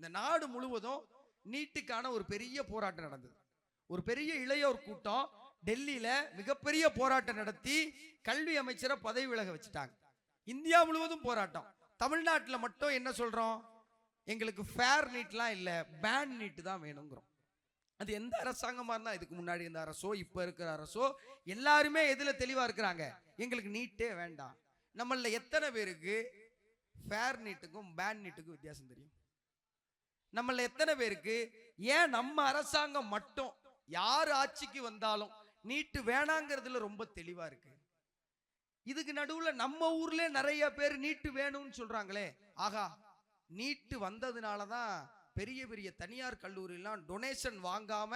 இந்த நாடு முழுவதும் நீட்டுக்கான ஒரு பெரிய போராட்டம் நடந்தது. ஒரு பெரிய இளையோர் கூட்டம் டெல்லியில மிகப்பெரிய போராட்டம் நடத்தி கல்வி அமைச்சரை பதவி விலக வச்சுட்டாங்க. இந்தியா முழுவதும் போராட்டம். தமிழ்நாட்டில் மட்டும் என்ன சொல்றோம்? எங்களுக்கு ஃபேர் நீட்லாம் இல்லை, பேன் நீட்டு தான் வேணுங்கிறோம். அது எந்த அரசாங்கமா இருந்தா, இதுக்கு முன்னாடி இந்த அரசோ இப்ப இருக்கிற அரசோ, எல்லாருமே எதுல தெளிவா இருக்கிறாங்க? எங்களுக்கு நீட்டே வேண்டாம். நம்மள எத்தனை பேருக்கு ஃபேர் நீட்டுக்கும் பேன் நீட்டுக்கும் வித்தியாசம் தெரியும்? நம்மள எத்தனை பேருக்கு ஏன் நம்ம அரசாங்கம் மட்டும் யார் ஆட்சிக்கு வந்தாலும் நீட்டு வேணாங்கிறதுல ரொம்ப தெளிவா இருக்கு? இதுக்கு நடுவுல நம்ம ஊர்ல நிறைய பேர் நீட்டு வேணும்னு சொல்றாங்களே. ஆகா, நீட்டு வந்ததுனாலதான் பெரிய பெரிய தனியார் கல்லூரியெல்லாம் டொனேஷன் வாங்காம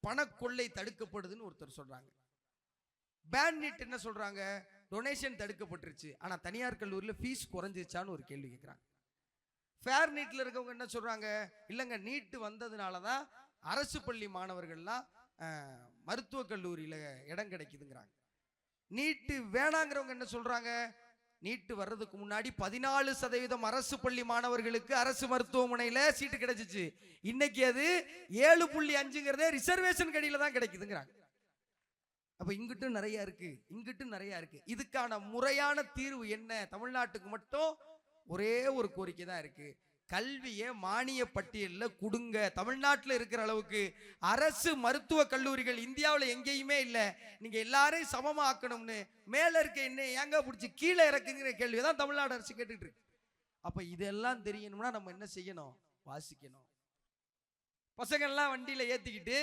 பணக்கொள்ளை தடுக்கப்படுதுன்னு ஒருத்தர் சொல்றாங்க. பேன் நீட் என்ன சொல்றாங்க? டொனேஷன் தடுக்கப்பட்டுருச்சு, ஆனா தனியார் கல்லூரியில் ஃபீஸ் குறைஞ்சிருச்சான்னு ஒரு கேள்வி கேட்கிறாங்க. ஃபேர் நீட்ல இருக்கவங்க என்ன சொல்றாங்க? இல்லைங்க, நீட்டு வந்ததுனாலதான் அரசு பள்ளி மாணவர்கள்லாம் மருத்துவக் கல்லூரியில இடம் கிடைக்குதுங்கிறாங்க. நீட்டு வேணாங்கிறவங்க என்ன சொல்றாங்க? நீட்டு வர்றதுக்கு முன்னாடி 14% அரசு பள்ளி மாணவர்களுக்கு அரசு மருத்துவமனையில சீட்டு கிடைச்சிச்சு. இன்னைக்கு அது 7.5 ரிசர்வேஷன் கடியில தான் கிடைக்குதுங்கிறாங்க. அப்ப இங்கிட்டும் நிறைய இருக்கு, இங்கிட்டும் நிறைய இருக்கு. இதுக்கான முறையான தீர்வு என்ன? தமிழ்நாட்டுக்கு மட்டும் ஒரே ஒரு கோரிக்கை தான் இருக்கு. கல்வியை மானிய பட்டியலில் கொடுங்க. தமிழ்நாட்டில் இருக்கிற அளவுக்கு அரசு மருத்துவ கல்லூரிகள் இந்தியாவில் எங்கேயுமே இல்லை. நீங்க எல்லாரையும் சமமா ஆக்கணும்னு மேல இருக்க என்ன ஏங்க பிடிச்சி கீழே இறக்குங்கிற கேள்விதான் தமிழ்நாடு அரசு கேட்டுட்டு இருக்கு. அப்ப இதெல்லாம் தெரியணும்னா நம்ம என்ன செய்யணும்? வாசிக்கணும். பசங்கள்லாம் வண்டியில ஏத்திக்கிட்டு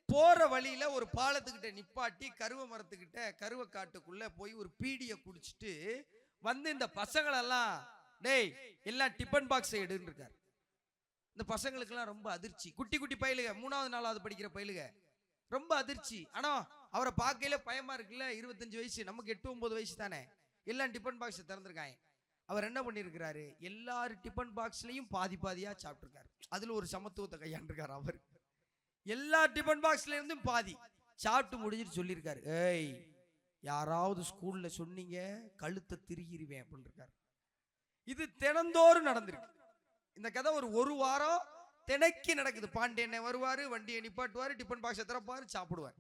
போற வழியில ஒரு பாலத்துக்கிட்ட நிப்பாட்டி கருவ மரத்துக்கிட்ட கருவ காட்டுக்குள்ள போய் ஒரு பீடியை குடிச்சிட்டு வந்து இந்த பசங்களெல்லாம், டேய் எல்லாம் டிபன் பாக்ஸ் எடுன்னு இருக்காரு. இந்த பசங்களுக்கெல்லாம் ரொம்ப அதிர்ச்சி. குட்டி குட்டி பயிலுக, 3வது 4வது படிக்கிற பயிலுக, ரொம்ப அதிர்ச்சி. ஆனா அவரை பார்க்கையில பயமா இருக்குல்ல. 25 வயசு, நமக்கு 8-9 வயசு தானே. எல்லாம் டிபன் பாக்ஸ் திறந்திருக்காங்க. அவர் என்ன பண்ணிருக்கிறாரு? எல்லாரும் டிபன் பாக்ஸ்லயும் பாதி பாதியா சாப்பிட்டுருக்காரு. அதுல ஒரு சமத்துவத்தை கையாண்டிருக்காரு. அவர் எல்லா டிபன் பாக்ஸ்ல இருந்தும் பாதி சாப்பிட்டு முடிஞ்சிட்டு சொல்லியிருக்காரு, ஏய் யாராவது ஸ்கூல்ல சொன்னீங்க கழுத்தை திருகிருவேன் அப்படின்னு இருக்காரு. இது தினந்தோறும் நடந்திருக்கு. இந்த கதை ஒரு வாரம் தினைக்கு நடக்குது. பாண்டியனை வருவாரு, வண்டியை நிப்பாட்டுவாரு, டிபன் பாக்ஸை திறப்பாரு, சாப்பிடுவார்.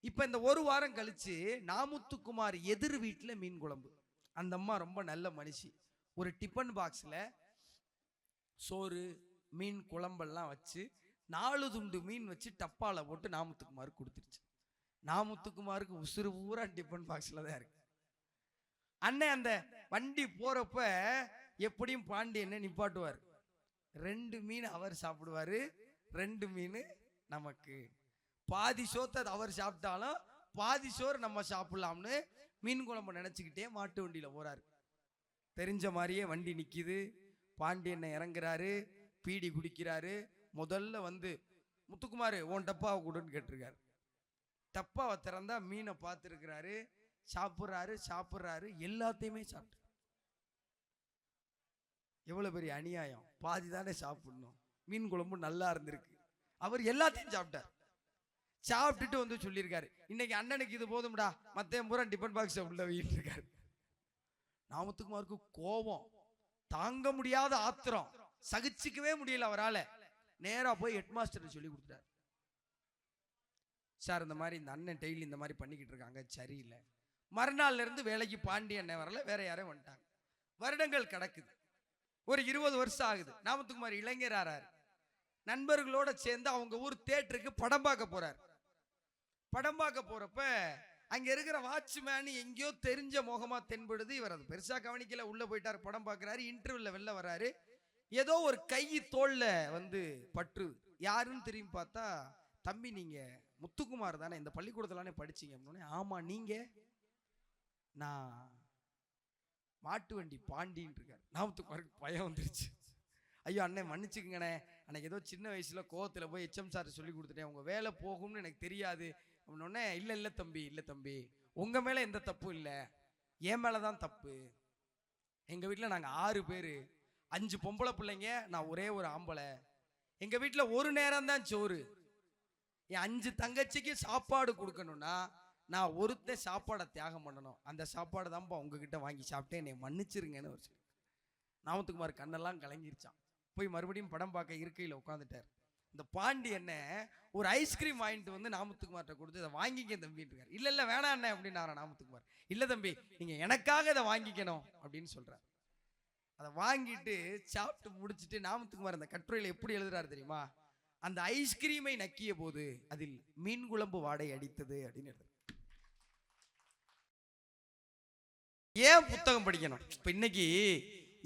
இப்ப இந்த ஒரு வாரம் கழிச்சு நாமுத்துக்குமார் எதிர் வீட்டுல மீன் குழம்பு. அந்த அம்மா ரொம்ப நல்ல மனுஷி. ஒரு டிபன் பாக்ஸ்ல சோறு மீன் குழம்பெல்லாம் வச்சு 4 துண்டு மீன் வச்சு டப்பால போட்டு நாமுத்துக்குமாருக்கு கொடுத்துருச்சு. நாமுத்துக்குமாருக்கு உசுறு பூரா டிபன் பாக்ஸ்ல தான் இருக்கு. அண்ணன் அந்த வண்டி போறப்ப எப்படியும் பாண்டியனை நிப்பாட்டுவார். 2 மீன் அவர் சாப்பிடுவாரு, 2 மீன் நமக்கு. பாதி சோத்தை அவர் சாப்பிட்டாலும் பாதி சோறு நம்ம சாப்பிடலாம்னு மீன் குழம்பு நினைச்சுக்கிட்டே மாட்டு வண்டியில போறாரு. தெரிஞ்ச மாதிரியே வண்டி நிக்குது. பாண்டியனை இறங்குறாரு, பீடி குடிக்கிறாரு. முதல்ல வந்து முத்துக்குமாரு உன் டப்பாவை கொடுன்னு கேட்டிருக்காரு. டப்பாவை திறந்தா மீனை பார்த்துருக்கிறாரு. சாப்பிட்றாரு, எல்லாத்தையுமே சாப்பிட்டு. எவ்வளவு பெரிய அநியாயம்! பாதி தானே சாப்பிடணும். மீன் குழம்பு நல்லா இருந்திருக்கு, அவர் எல்லாத்தையும் சாப்பிட்டார். சாப்பிட்டுட்டு வந்து சொல்லியிருக்காரு, இன்னைக்கு அண்ணனுக்கு இது போதும்டா, மத்த பூரா டிபன் பாக்ஸ் உள்ள வீட்டு இருக்காரு. நாமத்துக்குமாருக்கு கோபம் தாங்க முடியாத ஆத்திரம், சகிச்சுக்கவே முடியல அவரால. நேரா போய் ஹெட் மாஸ்டர் சொல்லி கொடுத்தார். சார், இந்த மாதிரி இந்த அண்ணன் டெய்லி இந்த மாதிரி பண்ணிக்கிட்டு இருக்காங்க, சரியில்லை. மறுநாள்ல இருந்து வேலைக்கு பாண்டி அண்ணன் வரல, வேற யாரும் வந்துட்டாங்க. வருடங்கள் கிடக்குது. ஒரு 20 வருஷம் ஆகுது. நாமத்துக்குமார் இளைஞராராரு. நண்பர்களோட சேர்ந்து அவங்க ஊர் தியேட்டருக்கு படம் பார்க்க போறார். படம் பார்க்க போறப்ப அங்க இருக்கிற வாட்ச்மேன் எங்கேயோ தெரிஞ்ச முகமா தென்படுது. இவர் அது பெருசா கவனிக்கல. உள்ள போயிட்டாரு, படம் பார்க்கிறாரு. இன்டர்வியூல வெளில வர்றாரு. ஏதோ ஒரு கை தோல்ல வந்து பற்று. யாருன்னு திரும்பி பார்த்தா, தம்பி நீங்க முத்துக்குமார் தானே, இந்த பள்ளிக்கூடத்திலானே படிச்சீங்க அப்படின்னே. ஆமா, நீங்க? நான் மாட்டு வண்டி பாண்டின்னு இருக்காரு. நாமத்துக்குமாருக்கு பயம் வந்துருச்சு. ஐயோ அண்ணே மன்னிச்சுக்கங்கண்ணே, அன்னைக்கு ஏதோ சின்ன வயசுல கோவத்துல போய் HM சார் சொல்லி கொடுத்துட்டேன், உங்க வேலை போகும்னு எனக்கு தெரியாது அப்படின்னே. இல்ல தம்பி, உங்க மேல எந்த தப்பும் இல்லை, என் மேலதான் தப்பு. எங்க வீட்டுல நாங்க 6 பேரு, 5 பொம்பளை பிள்ளைங்க, நான் ஒரே ஒரு ஆம்பளை. எங்க வீட்டுல ஒரு நேரம் தான் சோறு. என் 5 தங்கச்சிக்கு சாப்பாடு கொடுக்கணும்னா நான் ஒருத்தன் சாப்பாடை தியாகம் பண்ணணும். அந்த சாப்பாடு தான்ப்பா உங்ககிட்ட வாங்கி சாப்பிட்டேன், என்னை மன்னிச்சிருங்கன்னு ஒரு. நாமத்துக்குமார் கண்ணெல்லாம் கலங்கிருச்சான். போய் மறுபடியும் படம் பார்க்க இருக்கையில் உட்காந்துட்டார். இந்த பாண்டி என்ன ஒரு ஐஸ்கிரீம் வாங்கிட்டு வந்து நாமத்துக்குமார்ட்ட கொடுத்து இதை வாங்கிக்க தம்பின்னு இருக்காரு. இல்ல இல்ல வேணாம் என்ன அப்படின்னாரா நாமத்துக்குமார். இல்ல தம்பி நீங்க எனக்காக இதை வாங்கிக்கணும் அப்படின்னு சொல்றாரு. அதை வாங்கிட்டு சாப்பிட்டு முடிச்சுட்டு நாமத்துக்குமார் அந்த கட்டுரையில எப்படி எழுதுறாரு தெரியுமா? அந்த ஐஸ்கிரீமை நக்கிய போது அதில் மீன் குழம்பு வாடை அடித்தது அப்படின்னு எழுது. ஏன் புத்தகம் படிக்கணும்? இப்ப இன்னைக்கு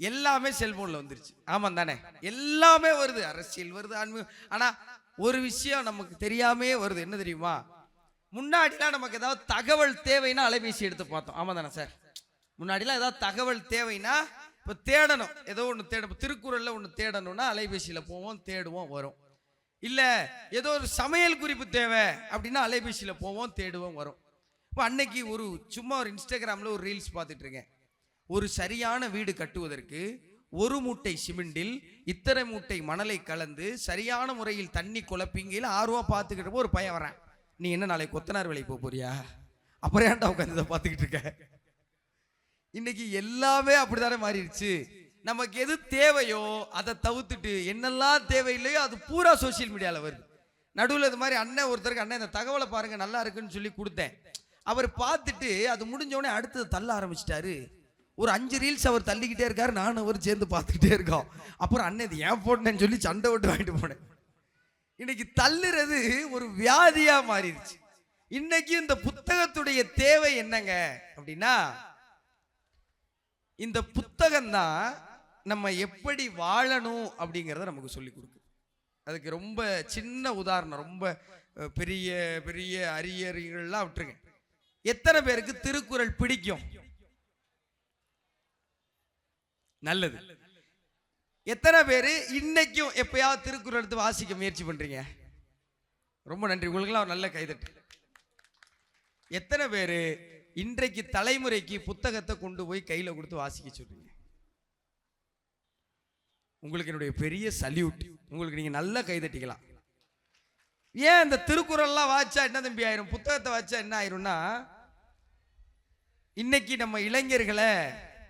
எல்லாமே செல்போன்ல வந்துருச்சு. ஆமா தானே? எல்லாமே வருது, அரசியல் வருது, ஆன்மீகம். ஆனா ஒரு விஷயம் நமக்கு தெரியாமே வருது. என்ன தெரியுமா? முன்னாடிலாம் நமக்கு ஏதாவது தகவல் தேவைன்னா அலைபேசி எடுத்து பார்த்தோம். ஆமா தானே சார்? முன்னாடிலாம் ஏதாவது தகவல் தேவைன்னா இப்போ தேடணும், ஏதோ ஒன்று தேடணும், திருக்குறள்ல ஒன்று தேடணும்னா அலைபேசியில போவோம், தேடுவோம், வரும். இல்ல ஏதோ ஒரு சமையல் குறிப்பு தேவை அப்படின்னா அலைபேசியில போவோம், தேடுவோம், வரும். இப்போ அன்னைக்கு ஒரு சும்மா ஒரு இன்ஸ்டாகிராம்ல ஒரு ரீல்ஸ் பார்த்துட்டு இருக்கேன். ஒரு சரியான வீடு கட்டுவதற்கு ஒரு மூட்டை சிமெண்டில் இத்தனை மூட்டை மணலை கலந்து சரியான முறையில் தண்ணி குழப்பிங்கையில் ஆர்வமா பார்த்துக்கிட்டு ஒரு பையன் வரான். நீ என்ன நாளைக்கு கொத்தனார் வேலைக்கு போக போறியா? அப்புறம் ஏன்டா உட்காந்து பார்த்துக்கிட்டு இருக்க? இன்னைக்கு எல்லாமே அப்படித்தானே மாறிடுச்சு. நமக்கு எது தேவையோ அதை தவிர்த்துட்டு என்னெல்லாம் தேவையில்லையோ அது பூரா சோசியல் மீடியாவில் வருது. நடுவில் இது மாதிரி அண்ணன் ஒருத்தருக்கு அண்ணன் இந்த தகவலை பாருங்க நல்லா இருக்குன்னு சொல்லி கொடுத்தேன். அவர் பார்த்துட்டு அது முடிஞ்சோடனே அடுத்தது தள்ள ஆரம்பிச்சிட்டாரு. ஒரு 5 ரீல்ஸ் அவர் தள்ளிக்கிட்டே இருக்காரு, நானும் அவர் சேர்ந்து பார்த்துக்கிட்டே இருக்கோம். அப்புறம் அண்ணன் இது ஏன் போட்டேன்னு சொல்லி சண்டை விட்டு வாங்கிட்டு போனேன். இன்னைக்கு தள்ளுறது ஒரு வியாதியா மாறிடுச்சு. இன்னைக்கு இந்த புத்தகத்துடைய தேவை என்னங்க அப்படின்னா, இந்த புத்தகம் தான் நம்ம எப்படி வாழணும் அப்படிங்கிறத நமக்கு சொல்லி கொடுக்குது. அதுக்கு ரொம்ப சின்ன உதாரணம், ரொம்ப பெரிய பெரிய அறிஞர்கள்லாம் விட்டுருங்க. எத்தனை பேருக்கு திருக்குறள் பிடிக்கும்? நல்லது. எத்தனை பேரு இன்னைக்கும் எப்பயாவது திருக்குறள் எடுத்து வாசிக்க முயற்சி பண்றீங்க? ரொம்ப நன்றி, உங்களுக்குலாம் நல்ல கைதட்டு. எத்தனை பேரு இன்றைக்கு தலைமுறைக்கு புத்தகத்தை கொண்டு போய் கையில கொடுத்து வாசிக்க சொல்றீங்க? உங்களுக்கு என்னுடைய பெரிய சல்யூட். உங்களுக்கு நீங்க நல்ல கைதட்டிக்கலாம். ஏன் இந்த திருக்குறள்லாம் வாச்சா என்ன தம்பி ஆயிரும், புத்தகத்தை வாச்சா என்ன ஆயிரும்னா, இன்னைக்கு நம்ம இளைஞர்களை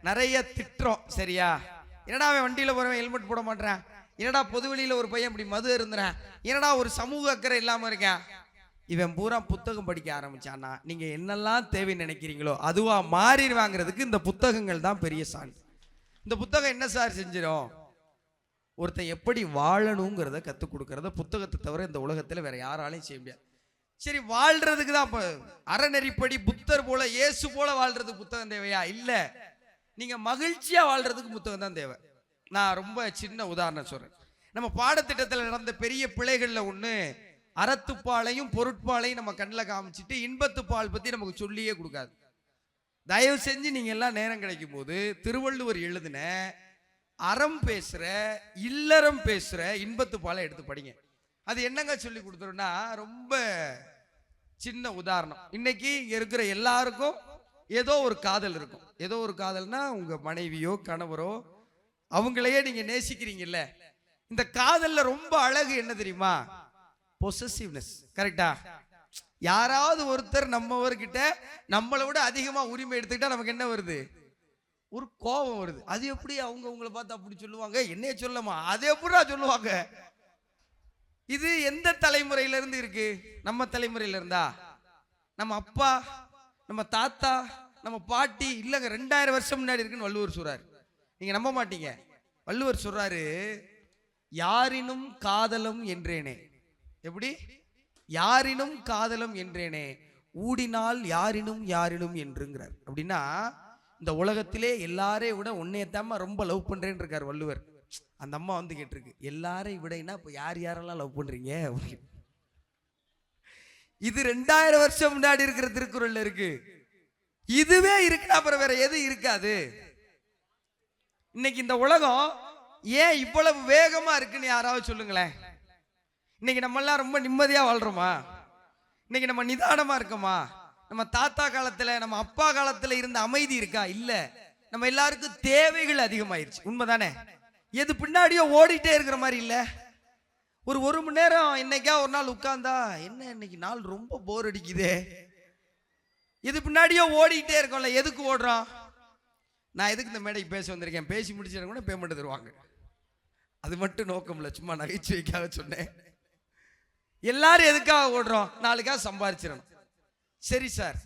நிறைய திட்டுறோம். சரியா? என்னடா அவன் வண்டியில போறவன் ஹெல்மெட் போட மாட்டான், என்னடா பொதுவெளியில ஒரு பையன் இப்படி மது இருந்துறான், என்னடா ஒரு சமூக அக்கறை இல்லாம இருக்கான். இவன் பூரா புத்தகம் படிக்க ஆரம்பிச்சானா நீங்க என்னெல்லாம் தேவை நினைக்கிறீங்களோ அதுவா மாறிடுவாங்கிறதுக்கு இந்த புத்தகங்கள் தான் பெரிய சான்று. இந்த புத்தகம் என்ன சார் செஞ்சிடும்? ஒருத்தன் எப்படி வாழணுங்கிறத கற்றுக் கொடுக்கறத புத்தகத்தை தவிர இந்த உலகத்தில் வேற யாராலையும் செய்ய முடியாது. சரி, வாழ்றதுக்கு தான் இப்போ அறநெறிப்படி புத்தர் போல இயேசு போல வாழ்றதுக்கு புத்தகம் தேவையா? இல்லை, நீங்க மகிழ்ச்சியா வாழ்றதுக்கு புத்தகம் தான் தேவை. நான் ரொம்ப சின்ன உதாரணம் சொல்றேன். நம்ம பாடத்திட்டத்தில் நடந்த பெரிய பிழைகள்ல ஒண்ணு, அறத்துப்பாலையும் பொருட்பாலையும் நம்ம கண்ணில் காமிச்சிட்டு இன்பத்துப்பால் பத்தி நமக்கு சொல்லியே கொடுக்காது. தயவு செஞ்சு நீங்க எல்லாம் நேரம் கிடைக்கும் போது திருவள்ளுவர் எழுதின அறம் பேசுற இல்லறம் பேசுற இன்பத்துப்பாலை எடுத்து படிங்க. அது என்னங்க சொல்லி கொடுத்துருன்னா, ரொம்ப சின்ன உதாரணம். இன்னைக்கு இங்க இருக்கிற எல்லாருக்கும் ஏதோ ஒரு காதல் இருக்கும். ஏதோ ஒரு காதல்னா உங்க மனைவியோ கணவரோ அவங்களையே நீங்க நேசிக்கிறீங்கல்ல. இந்த காதல்ல ரொம்ப அழகு என்ன தெரியுமா? பொசசிவ்னஸ். கரெக்டா? யாராவது ஒருத்தர் நம்மவர்கிட்ட நம்மளை விட அதிகமா உரிமை எடுத்துக்கிட்டா நமக்கு என்ன வருது? ஒரு கோபம் வருது. அது எப்படி அவங்க உங்களை பார்த்து அப்படி சொல்லுவாங்க, என்னைய சொல்லமா, அது எப்படிடா சொல்லுவாங்க? இது எந்த தலைமுறையில இருந்து இருக்கு? நம்ம தலைமுறையில இருந்தா? நம்ம அப்பா, நம்ம தாத்தா, நம்ம பாட்டி? இல்லங்க, 2000 வருஷம் முன்னாடி இருக்குன்னு வள்ளுவர் சொல்றாரு. நீங்க நம்ப மாட்டீங்க. வள்ளுவர் சொல்றாரு, யாரினும் காதலும் என்றேனே. எப்படி? யாரினும் காதலும் என்றேனே, ஊடினால் யாரினும் யாரினும் என்றுங்கிறார். அப்படின்னா இந்த உலகத்திலே எல்லாரையும் விட உன்னையத்தாம ரொம்ப லவ் பண்றேன்னு இருக்கார் வள்ளுவர். அந்த அம்மா வந்து கேட்டிருக்கு, எல்லாரையும் விடனா இப்ப யார் யாரெல்லாம் லவ் பண்றீங்க? இது 2000 வருஷம் முன்னாடி இருக்கிற திருக்குறள்ல இருக்கு. இதுவே இருக்குன்னா அப்புறம் வேற எது இருக்காது? இன்னைக்கு இந்த உலகம் ஏன் இவ்வளவு வேகமா இருக்குன்னு யாராவது சொல்லுங்களேன். இன்னைக்கு நம்ம எல்லாம் ரொம்ப நிம்மதியா வாழ்றோமா? இன்னைக்கு நம்ம நிதானமா இருக்கோமா? நம்ம தாத்தா காலத்துல நம்ம அப்பா காலத்துல இருந்த அமைதி இருக்கா? இல்ல. நம்ம எல்லாருக்கும் தேவைகள் அதிகமாயிருச்சு. உண்மைதானே? எது பின்னாடியோ ஓடிட்டே இருக்கிற மாதிரி இல்ல. ஒரு மணி நேரம் இன்னைக்கா ஒரு நாள் உட்கார்ந்தா என்ன இன்னைக்கு நாள் ரொம்ப போர் அடிக்குதே, இது பின்னாடியோ ஓடிட்டே இருக்கோம்ல. எதுக்கு ஓடுறோம்? நான் எதுக்கு இந்த மேடைக்கு பேச வந்திருக்கேன்? பேசி முடிச்சிட கூட பேமெண்ட் தருவாங்க. அது மட்டும் நோக்கம் இல்லை, சும்மா நகைச்சுவைக்காக சொன்னேன். எல்லாரும் எதுக்காக ஓடுறோம்? 4 காசு சம்பாரிச்சிடணும். சரி சார்,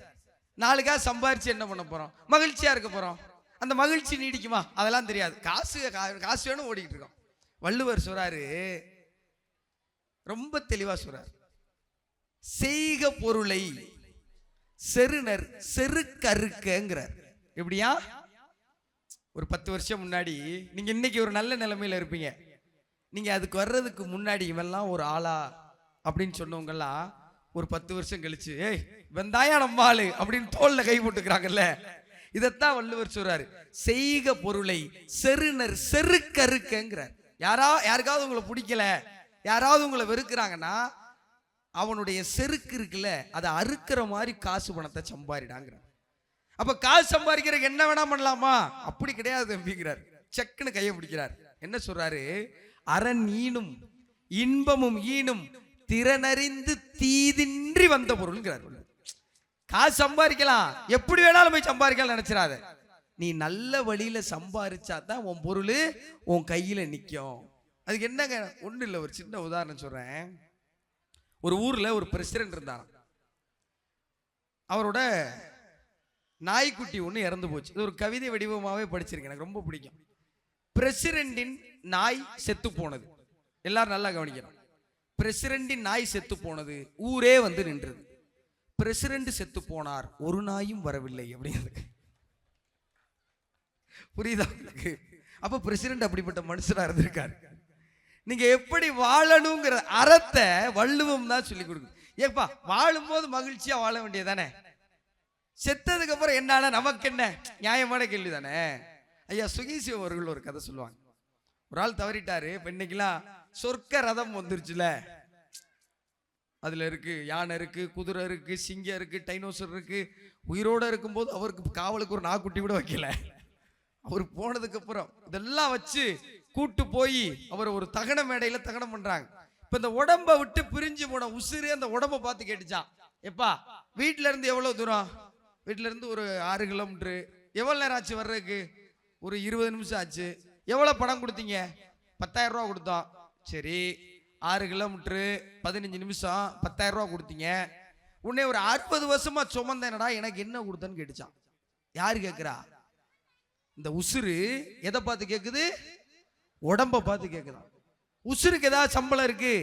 4 காசு சம்பாரிச்சு என்ன பண்ண போறோம்? மகிழ்ச்சியா இருக்க போறோம். அந்த மகிழ்ச்சி நீடிக்குமா? அதெல்லாம் தெரியாது. காசு வேணும் ஓடிக்கிட்டு இருக்கோம். வள்ளுவர் சொல்றாரு, ரொம்ப தெளிவா சொல்றாரு, செய்க பொருளை செருணர் செருக்கறுக்கங்கிறார். எப்படியா? ஒரு 10 வருஷம் முன்னாடி நீங்க இன்னைக்கு ஒரு நல்ல நிலைமையில இருப்பீங்க. நீங்க அதுக்கு வர்றதுக்கு முன்னாடி இவெல்லாம் ஒரு ஆளா அப்படின்னு சொன்னவங்கெல்லாம் ஒரு 10 வருஷம் கழிச்சு, ஏய் வெந்தாயா நம்ம ஆளு அப்படின்னு தோல்ல கை போட்டுக்கிறாங்கல்ல. இதைத்தான் வள்ளுவர் சொல்றாரு, செய்க பொருளை செருணர் செருக்கறுக்கங்கிறார். யாருக்காவது உங்களை பிடிக்கல, யாராவது உங்களை வெறுக்கிறாங்கன்னா அவனுடைய செருக்கு இருக்குல்ல, அதை அறுக்கிற மாதிரி காசு பணத்தை சம்பாரிடாங்கிற. அப்ப காசு சம்பாதிக்கிறதுக்கு என்ன வேணா பண்ணலாமா? அப்படி கிடையாது தம்பிங்கிறார். செக்குன்னு கையை பிடிக்கிறார். என்ன சொல்றாரு? அரண் ஈனும் இன்பமும் ஈனும் திறனறிந்து தீதின்றி வந்த பொருள்ங்கிறார். காசு சம்பாதிக்கலாம், எப்படி வேணாலும் போய் சம்பாதிக்கலாம் நினைச்சிடாத. நீ நல்ல வழியில சம்பாதிச்சா தான் உன் பொருள் உன் கையில நிற்கும். அதுக்கு என்னங்க? ஒன்றும் இல்லை, ஒரு சின்ன உதாரணம் சொல்றேன். ஒரு ஊர்ல ஒரு பிரசிடென்ட் இருந்தார். அவரோட நாய்க்குட்டி ஒன்று இறந்து போச்சு. இது ஒரு கவிதை வடிவமாகவே படிச்சிருக்கேன், எனக்கு ரொம்ப பிடிக்கும். பிரசிடென்டின் நாய் செத்து போனது. எல்லாரும் நல்லா கவனிக்கணும். பிரசிடென்டின் நாய் செத்து போனது, ஊரே வந்து நின்றது. பிரசிடென்ட் செத்து போனார், ஒரு நாயும் வரவில்லை அப்படிங்கிறது. புரியுதா உங்களுக்கு? அப்ப பிரசிடென்ட் அப்படிப்பட்ட மனுஷனா இருந்திருக்காரு. நீங்க எப்படி வாழணுங்கிற அறத்தை வள்ளுவம் தான் சொல்லி கொடுக்குது. ஏப்பா வாழும்போது மகிழ்ச்சியா வாழ வேண்டியதானே, செத்ததுக்கு அப்புறம் என்னால நமக்கு என்ன? நியாயமான கேள்வி தானே. ஐயா சுகீசி அவர்கள் ஒரு கதை சொல்லுவாங்க. ஒரு ஆள் தவறிட்டாரு. இன்னைக்கெல்லாம் சொர்க்க ரதம் வந்துருச்சுல, அதுல இருக்கு யானை இருக்கு, குதிரை இருக்கு, சிங்கம் இருக்கு, டைனோசர் இருக்கு. உயிரோட இருக்கும்போது அவருக்கு காவலுக்கு ஒரு நாக்குட்டி கூட வைக்கல. அவர் போனதுக்கு அப்புறம் இதெல்லாம் வச்சு கூட்டு போய் அவர் ஒரு தகன மேடையில தகனம் பண்றாங்க. இப்ப இந்த உடம்ப விட்டு பிரிஞ்சு போன உசுறு அந்த உடம்ப பார்த்து கேட்டுச்சான், எப்பா வீட்டுல இருந்து எவ்வளவு தூரம்? வீட்டுல இருந்து ஒரு 6 கிலோமீட்டர். எவ்வளவு நேரம் ஆச்சு வர்றதுக்கு? ஒரு 20 நிமிஷம் ஆச்சு. எவ்வளவு பணம் கொடுத்தீங்க? 10,000 ரூபா கொடுத்தோம். சரி, 6 கிலோமீட்டர் 15 நிமிஷம் 10,000 ரூபா கொடுத்தீங்க. உன்னை ஒரு 60 வருஷமா சுமந்தேனடா, எனக்கு என்ன கொடுத்தன்னு கேட்டுச்சான். யாரு கேட்கிறா? இந்த உசுறு எதை பார்த்து கேக்குது? உடம்ப பார்த்து கேக்குதான். உசுருக்கு ஏதாவது சம்பளம் இருக்கு?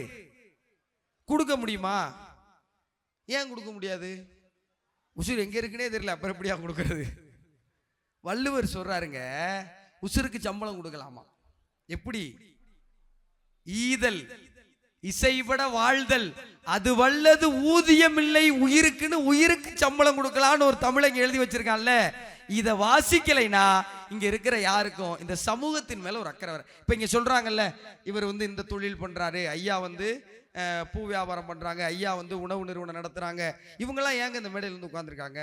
கொடுக்க முடியுமா? ஏன் கொடுக்க முடியாது? உசுறு எங்க இருக்குன்னே தெரியல, அப்புறம் எப்படியா கொடுக்கறது? வள்ளுவர் சொல்றாருங்க, உசுருக்கு சம்பளம் கொடுக்கலாமா? எப்படி? ஈதல் இசைபட வாழ்தல் அது வல்லது ஊதியம் இல்லை உயிருக்குன்னு உயிருக்கு சம்பளம் கொடுக்கலான்னு ஒரு தமிழங்க எழுதி வச்சிருக்கான்ல. இதை வாசிக்கலைனா இங்க இருக்கிற யாருக்கும் இந்த சமூகத்தின் மேல ஒரு அக்கறை வர. இப்ப இங்க சொல்றாங்கல்ல, இவர் இந்த தொழில் பண்றாரு, ஐயா பூ வியாபாரம் பண்றாங்க, ஐயா உணவு நிறுவனம் நடத்துறாங்க. இவங்கெல்லாம் ஏங்க இந்த மேடையில உட்கார்ந்துருக்காங்க?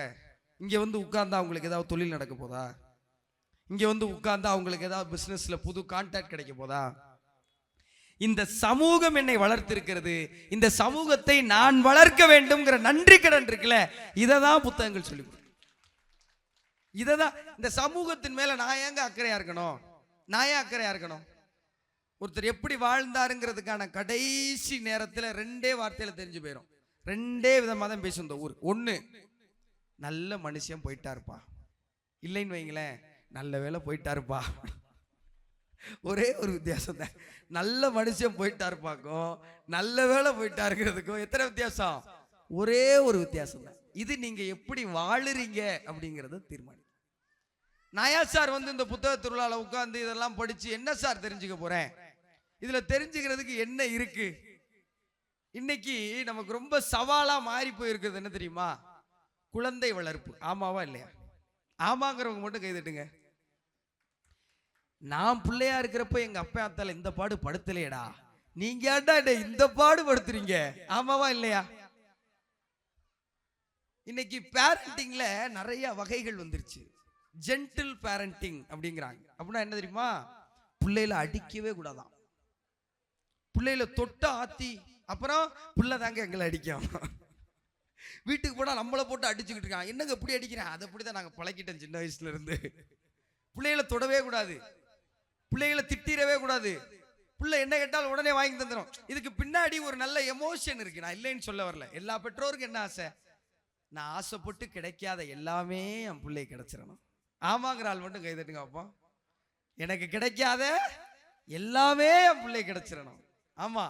இங்க உட்கார்ந்தா அவங்களுக்கு ஏதாவது தொழில் நடக்க போதா? இங்க உட்கார்ந்தா அவங்களுக்கு ஏதாவது பிசினஸ்ல புது கான்டாக்ட் கிடைக்க போதா? இந்த சமூகம் என்னை வளர்த்திருக்கிறது, இந்த சமூகத்தை நான் வளர்க்க வேண்டும்ங்கிற நன்றி கடன் இருக்குல்ல, இததான் புத்தகங்கள் சொல்லி கொடுக்கும். இததான் இந்த சமூகத்தின் மேல நான் ஏங்க அக்கறையா இருக்கணும்? நான் ஏன் அக்கறையா இருக்கணும்? ஒருத்தர் எப்படி வாழ்ந்தாருங்கிறதுக்கான கடைசி நேரத்தில் 2 வார்த்தையில தெரிஞ்சு போயிடும். 2 விதமாக தான் பேசும் இந்த ஊர். ஒன்று, நல்ல மனுஷன் போயிட்டாருப்பா. இல்லைன்னு வைங்களேன், நல்ல வேலை போயிட்டாருப்பா. ஒரே ஒரு வித்தியாசம் தான். நல்ல மனுஷன் போயிட்டாருப்பாக்கும் நல்ல வேலை போயிட்டாருங்கிறதுக்கும் எத்தனை வித்தியாசம்? ஒரே ஒரு வித்தியாசம் தான். இது நீங்க எப்படி வாழுறீங்க அப்படிங்கறத தீர்மானிக்கும். நாயா சார் இந்த புத்தக திருவிழால உட்கார்ந்து இதெல்லாம் படிச்சு என்ன சார் தெரிஞ்சுக்க போறேன்? இதுல தெரிஞ்சுக்கிறதுக்கு என்ன இருக்கு? இன்னைக்கு நமக்கு ரொம்ப சவாலா மாறி போயிருக்கிறது என்ன தெரியுமா? குழந்தை வளர்ப்பு. ஆமாவா இல்லையா? ஆமாங்கிறவங்க மட்டும் கைதட்டுங்க. நான் பிள்ளையா இருக்கிறப்ப எங்க அப்பா அத்தால இந்த பாடு படுத்தலையடா, நீங்க ஏன்டா இந்த பாடு படுத்துறீங்க? ஆமாவா இல்லையா? இன்னைக்கு பேரண்டிங்ல நிறைய வகைகள் வந்துருச்சு. ஜென்டில் பேரண்டிங் அப்படிங்கிறாங்க. அப்படின்னா என்ன தெரியுமா? பிள்ளைகளை அடிக்கவே கூடாதான். பிள்ளைகளை தொட்ட ஆத்தி அப்புறம் பிள்ளை தாங்க எங்களை அடிக்கும். வீட்டுக்கு போனா நம்மளை போட்டு அடிச்சுக்கிட்டு இருக்கான். என்னங்க எப்படி அடிக்கிறேன்? அதை அப்படிதான் நாங்க பழக்கிட்டோம் சின்ன வயசுல இருந்து. பிள்ளைகளை தொடவே கூடாது, பிள்ளைகளை திட்டிடவே கூடாது. பிள்ளை என்ன கேட்டாலும் உடனே வாங்கி தந்துடும். இதுக்கு பின்னாடி ஒரு நல்ல எமோஷன் இருக்கு. நான் இல்லைன்னு சொல்ல வரல. எல்லா பெற்றோருக்கும் என்ன ஆசை? நான் ஆசைப்பட்டு கிடைக்காத எல்லாமே என் பிள்ளை கிடைச்சிடணும். ஆமாங்கிற ஆள் மட்டும் கைதட்டுங்க அப்போ. எனக்கு கிடைக்காத எல்லாமே என் பிள்ளை கிடைச்சிடணும். ஆமா.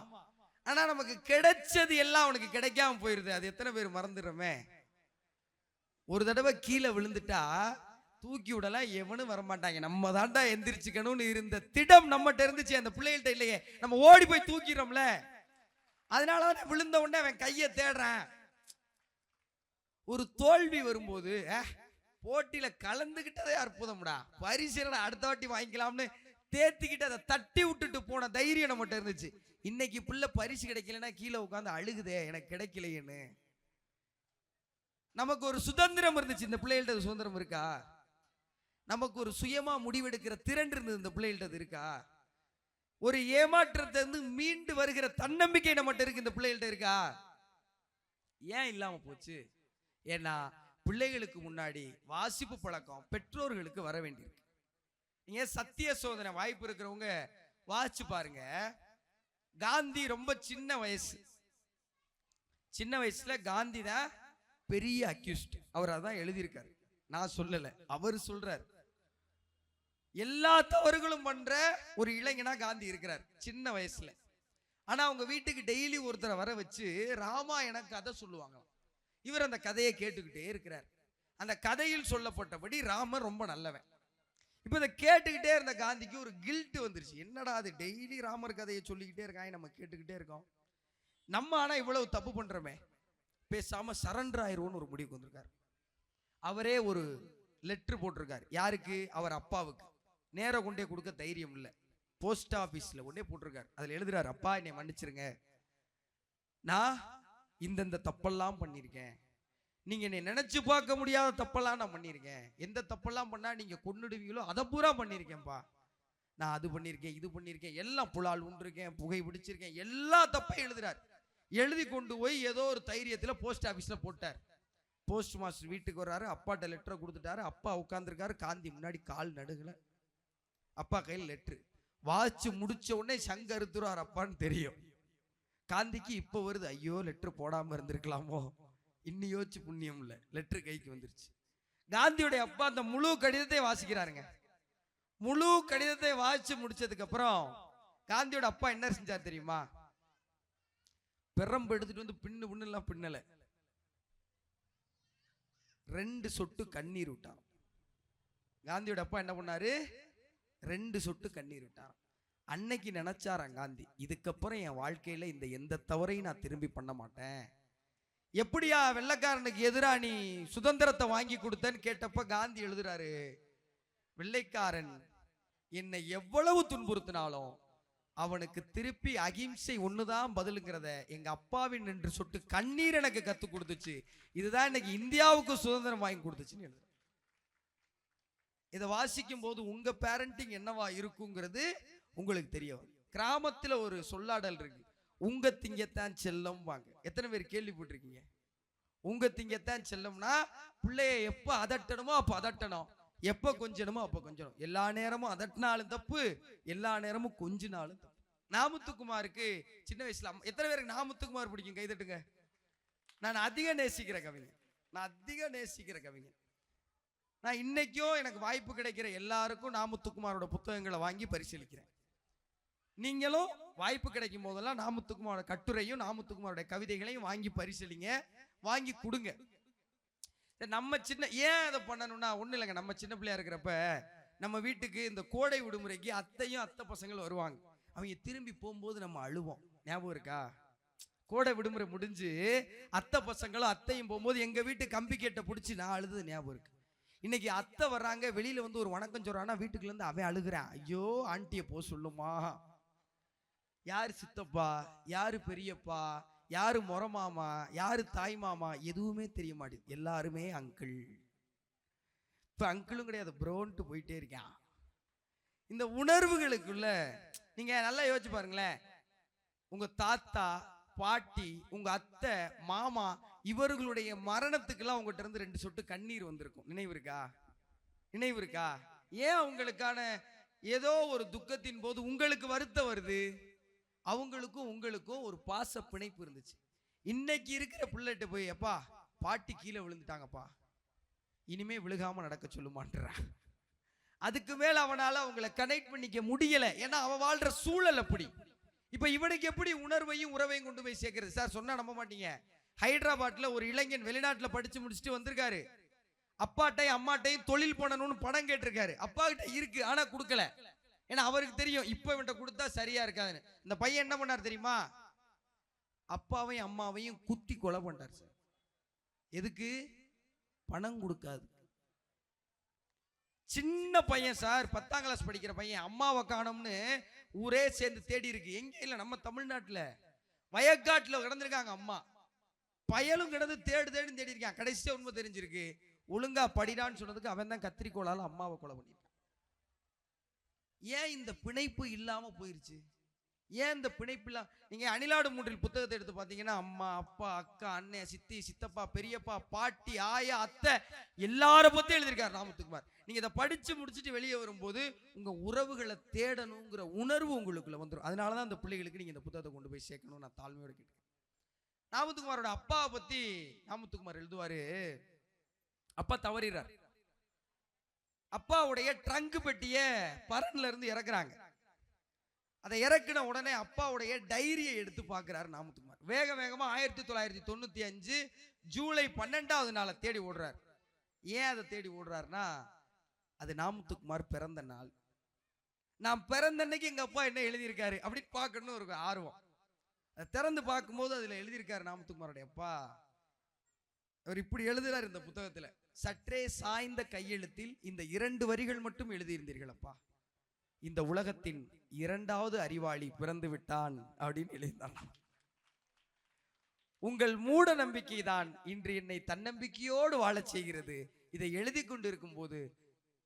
ஆனா நமக்கு கிடைச்சது எல்லாம் அவனுக்கு கிடைக்காம போயிருது. அது எத்தனை பேர் மறந்துடுறோமே. ஒரு தடவை கீழே விழுந்துட்டா தூக்கி விடலாம் எவனும் வரமாட்டாங்க. நம்ம தாண்டா எந்திரிச்சுக்கணும்னு இருந்த திடம் நம்மகிட்ட இருந்துச்சு, அந்த பிள்ளைகள்ட்ட இல்லையே. நம்ம ஓடி போய் தூக்கிறோம்ல. அதனாலதான் விழுந்த உடனே அவன் கையை தேடுறான். ஒரு தோல்வி வரும்போது போட்டியில கலந்துகிட்டதே அற்புதம்டா, பரிசீலனை அடுத்த வாட்டி வாங்கிக்கலாம்னு தேத்திக்கிட்டு அதை தட்டி விட்டுட்டு போன தைரியம் நம்மகிட்ட இருந்துச்சு. இன்னைக்கு பிள்ளை பரிசு கிடைக்கலன்னா கீழே உட்காந்து அழுகுதே, எனக்கு கிடைக்கலையேன்னு. நமக்கு ஒரு சுதந்திரம் இருந்துச்சு, இந்த பிள்ளைகள்ட்ட சுதந்திரம் இருக்கா? நமக்கு ஒரு சுயமா முடிவெடுக்கிற திறன் இருந்தது, இந்த பிள்ளைகள்ட்ட இருக்கா? ஒரு ஏமாற்றத்தை இருந்து மீண்டு வருகிற தன்னம்பிக்கை நம்மகிட்ட இருக்கு, இந்த பிள்ளைகள்ட்ட இருக்கா? ஏன் இல்லாம போச்சு? ஏன்னா பிள்ளைகளுக்கு முன்னாடி வாசிப்பு பழக்கம் பெற்றோர்களுக்கு வர வேண்டியிருக்கு. நீங்க சத்திய சோதனை வாய்ப்பு இருக்கிறவங்க வாசிச்சு பாருங்க. காந்தி ரொம்ப சின்ன வயசுல காந்தி தான் பெரிய அக்யூஸ்ட். அவர் அதான் எழுதியிருக்காரு, நான் சொல்லல, அவர் சொல்றார். எல்லா தவறுகளும் பண்ற ஒரு இளைஞனா காந்தி இருக்கிறார் சின்ன வயசுல. ஆனா அவங்க வீட்டுக்கு டெய்லி ஒருத்தரை வர வச்சு ராமாயண கதை சொல்லுவாங்க. இவர் அந்த கதையை கேட்டுக்கிட்டே இருக்கிறார். அந்த கதையில் சொல்லப்பட்டபடி ராமர் ரொம்ப நல்லவன். இப்ப இதை கேட்டுக்கிட்டே இருந்த காந்திக்கு ஒரு கில்ட் வந்துருச்சு. என்னடா அது டெய்லி ராமர் கதையை சொல்லிக்கிட்டே இருக்காங்க, நம்ம கேட்டுக்கிட்டே இருக்கோம், நம்ம ஆனா இவ்வளவு தப்பு பண்றோமே, பேசாம சரண்டர் ஆயிருவோம்னு ஒரு முடிவுக்கு வந்திருக்காரு. அவரே ஒரு லெட்டர் போட்டிருக்காரு. யாருக்கு? அவர் அப்பாவுக்கு. நேர கொண்டே கொடுக்க தைரியம் இல்லை, போஸ்ட் ஆபீஸ்ல கொண்டே போட்டிருக்காரு. அதுல எழுதுறாரு, அப்பா என்னை மன்னிச்சிருங்க, நான் இந்த தப்பெல்லாம் பண்ணியிருக்கேன், நீங்க என்னை நினைச்சு பார்க்க முடியாத தப்பெல்லாம் நான் பண்ணியிருக்கேன், எந்த தப்பெல்லாம் பண்ணா நீங்க கொன்னுடுவீங்களோ அதை பூரா பண்ணியிருக்கேன்ப்பா, நான் அது பண்ணியிருக்கேன், இது பண்ணியிருக்கேன், எல்லாம் புலால் உண்டிருக்கேன், புகை பிடிச்சிருக்கேன், எல்லா தப்பையும் எழுதுறாரு. எழுதி கொண்டு போய் ஏதோ ஒரு தைரியத்துல போஸ்ட் ஆபீஸ்ல போட்டார். போஸ்ட் மாஸ்டர் வீட்டுக்கு வர்றாரு, அப்பாட்ட லெட்டரை கொடுத்துட்டாரு. அப்பா உட்கார்ந்துருக்காரு, காந்தி முன்னாடி கால் நடுகல. அப்பா கையில் லெட்டரு வாச்சு முடிச்ச உடனே சங்க அறுத்துறாரு அப்பான்னு தெரியும். காந்திக்கு இப்ப வருது, ஐயோ லெட்டர் போடாம இருந்திருக்கலாமோ, இன்னும் யோசிச்சு புண்ணியம் இல்ல, லெட்டர் கைக்கு வந்துருச்சு. காந்தியுடைய அப்பா அந்த முழு கடிதத்தை வாசிக்கிறாருங்க. முழு கடிதத்தை வாசிச்சு முடிச்சதுக்கு அப்புறம் காந்தியோட அப்பா என்ன செஞ்சார் தெரியுமா? பெரம்பு எடுத்துட்டு வந்து பின்னெல்லாம் பின்னல, 2 சொட்டு கண்ணீர் விட்டார். காந்தியோட அப்பா என்ன பண்ணாரு? 2 சொட்டு கண்ணீர் விட்டார். அன்னைக்கு நினைச்சாராம் காந்தி, இதுக்கப்புறம் என் வாழ்க்கையில இந்த எந்த தவறையும் நான் திரும்பி பண்ண மாட்டேன். எப்படியா வெள்ளைக்காரனுக்கு எதிராக நீ சுதந்திரத்தை வாங்கி கொடுத்தன்னு கேட்டப்ப காந்தி எழுதுறாரு, வெள்ளைக்காரன் என்னை எவ்வளவு துன்புறுத்தினாலும் அவனுக்கு திருப்பி அகிம்சை ஒண்ணுதான் பதிலுங்கிறத எங்க அப்பாவின் என்று சொட்டு கண்ணீர் எனக்கு கத்து கொடுத்துச்சு. இதுதான் இன்னைக்கு இந்தியாவுக்கு சுதந்திரம் வாங்கி கொடுத்துச்சுன்னு எழுதுற. இதை வாசிக்கும் போது உங்க பேரண்டிங் என்னவா இருக்குங்கிறது உங்களுக்கு தெரியும். கிராமத்துல ஒரு சொல்லாடல் இருக்கு, உங்க திங்கத்தான் செல்லம் வாங்க. எத்தனை பேர் கேள்விப்பட்டிருக்கீங்க? உங்க திங்கத்தான் செல்லம்னா பிள்ளைய எப்ப அதட்டணுமோ அப்ப அதட்டணும், எப்ப கொஞ்சணுமோ அப்ப கொஞ்சணும். எல்லா நேரமும் அதட்டினாலும் தப்பு, எல்லா நேரமும் கொஞ்சினாலும் தப்பு. நாமுத்துக்குமாருக்கு சின்ன வயசுல எத்தனை பேருக்கு நாமுத்துக்குமார் பிடிக்கும்? கைதட்டுங்க. நான் அதிக நேசிக்கிற கவிஞர். நான் இன்னைக்கும் எனக்கு வாய்ப்பு கிடைக்கிற எல்லாருக்கும் நாமுத்துக்குமாரோட புத்தகங்களை வாங்கி பரிசீலிக்கிறேன். நீங்களும் வாய்ப்பு கிடைக்கும் போதெல்லாம் நாமுத்துக்குமாரோட கட்டுரையும் நாமுத்துக்குமாரோட கவிதைகளையும் வாங்கி பரிசீலிங்க, வாங்கி கொடுங்க. நம்ம ஏன் அதை பண்ணணும்னா ஒன்றும் இல்லைங்க. நம்ம சின்ன பிள்ளையா இருக்கிறப்ப நம்ம வீட்டுக்கு இந்த கோடை விடுமுறைக்கு அத்தையும் அத்தை பசங்களும் வருவாங்க. அவங்க திரும்பி போகும்போது நம்ம அழுவோம், ஞாபகம் இருக்கா? கோடை விடுமுறை முடிஞ்சு அத்தை பசங்களும் அத்தையும் போகும்போது எங்க வீட்டு கம்பி கேட்டை பிடிச்சி நான் அழுது ஞாபகம் இருக்கு. இன்னைக்கு அத்தை வர்றாங்க, வெளியில வந்து ஒரு வணக்கம் சொல்றான்னா வீட்டுக்குள்ள இருந்து அவன் அழுகிறான், ஐயோ ஆண்டிய போ சொல்லுமா, யாரு சித்தப்பா, யாரு பெரியப்பா, யாரு மொர மாமா, யாரு தாய் மாமா, எதுவுமே தெரிய மாட்டேங்குது. எல்லாருமே அங்கிள். இப்ப அங்கிளும் கிடையாது, ப்ரோன்ட்டு போயிட்டே இருக்கான். இந்த உணர்வுகளுக்குள்ள நீங்க நல்லா யோசிச்சு பாருங்களேன். உங்க தாத்தா பாட்டி, உங்க அத்தை மாமா, இவர்களுடைய மரணத்துக்கெல்லாம் உங்ககிட்ட இருந்து 2 சொட்டு கண்ணீர் வந்திருக்கும். நினைவு இருக்கா? ஏன் அவங்களுக்கான ஏதோ ஒரு துக்கத்தின் போது உங்களுக்கு வருத்தம் வருது, அவங்களுக்கும் உங்களுக்கும் ஒரு பாச பிணைப்பு இருந்துச்சு. இன்னைக்கு இருக்கிற பிள்ளைகிட்ட போய் அப்பா பாட்டி கீழே விழுந்துட்டாங்கப்பா, இனிமே விழுகாம நடக்க சொல்லுமான்றா. அதுக்கு மேல அவனால அவங்களை கனெக்ட் பண்ணிக்க முடியல. ஏன்னா அவன் வாழ்ற சூழல் அப்படி. இப்ப இவனுக்கு எப்படி உணர்வையும் உறவையும் கொண்டு போய் சேர்க்கிறது? சார் சொன்னா நம்ப மாட்டீங்க. ஹைதராபாத்ல ஒரு இளைஞன் வெளிநாட்டுல படிச்சு முடிச்சுட்டு வந்திருக்காரு. அப்பாட்டையும் அம்மாட்டையும் தொழில் பண்ணணும்னு பணம் கேட்டிருக்காரு. அப்பா கிட்ட இருக்கு, ஆனா கொடுக்கல. ஏன்னா அவருக்கு தெரியும் இப்ப இவன்ட்ட கொடுத்தா சரியா இருக்காதுன்னு. இந்த பையன் என்ன பண்ணார் தெரியுமா? அப்பாவையும் அம்மாவையும் குத்தி கொலை பண்ணார் சார். எதுக்கு? பணம் கொடுக்காது. சின்ன பையன் சார், 10ஆம் கிளாஸ் படிக்கிற பையன். அம்மாவை காணோம்னு ஊரே சேர்ந்து தேடி இருக்கு. எங்க இல்ல, நம்ம தமிழ்நாட்டுல வயக்காட்டுல கிடந்திருக்காங்க அம்மா. பயலும் கிடந்து தேடு தேடி தேடி இருக்கான். கடைசியா உண்மை தெரிஞ்சிருக்கு. ஒழுங்கா படிடான்னு சொன்னதுக்கு அவன் தான் கத்திரிக்கோளால அம்மாவை கொலை பண்ணிட்டான். ஏன் இந்த பிணைப்பு இல்லாம போயிருச்சு? ஏன் இந்த பிணைப்பு இல்லாம? நீங்க அணிலாடு மூன்றில் புத்தகத்தை எடுத்து பாத்தீங்கன்னா அம்மா, அப்பா, அக்கா, அண்ணன், சித்தி, சித்தப்பா, பெரியப்பா, பாட்டி, ஆயா, அத்தை எல்லார பத்தி எழுதியிருக்காரு ராமத்துக்குமார். நீங்க இதை படிச்சு முடிச்சுட்டு வெளியே வரும்போது உங்க உறவுகளை தேடணுங்கிற உணர்வு உங்களுக்குள்ள வந்துடும். அதனாலதான் அந்த பிள்ளைகளுக்கு நீங்க இந்த புத்தகத்தை கொண்டு போய் சேர்க்கணும் நான் தாழ்மையோட கேட்கிறேன். ராமத்துக்குமாரோட அப்பாவை பத்தி ராமத்துக்குமார் எழுதுவாரு. அப்பா தவறிறார். அப்பாவுடைய ட்ரங்க் பெட்டிய பரன்ல இருந்து இறக்குறாங்க. அதை இறக்குன உடனே அப்பாவுடைய டைரியை எடுத்து பார்க்கிறார் ராமத்துக்குமார். வேக வேகமா 1995 ஜூலை 12ஆவது நாளை தேடி ஓடுறார். ஏன் அதை தேடி ஓடுறாருன்னா, அது ராமத்துக்குமார் பிறந்த நாள். நான் பிறந்த அன்னைக்கு எங்க அப்பா என்ன எழுதியிருக்காரு அப்படின்னு பார்க்கணும்னு ஒரு ஆர்வம். அதை திறந்து பார்க்கும்போது அதுல எழுதியிருக்காரு ராமத்துக்குமாரோடைய அப்பா. அவர் இப்படி எழுதுறார் இந்த புத்தகத்துல. சற்றே சாய்ந்த கையெழுத்தில் இந்த 2 வரிகள் மட்டும் எழுதியிருந்தீர்கள் அப்பா. இந்த உலகத்தின் 2வது அறிவாளி பிறந்து விட்டான் அப்படின்னு எழுதினார். உங்கள் மூட நம்பிக்கை தான் இன்று என்னை தன்னம்பிக்கையோடு வாழச் செய்கிறது. இதை எழுதி கொண்டிருக்கும் போது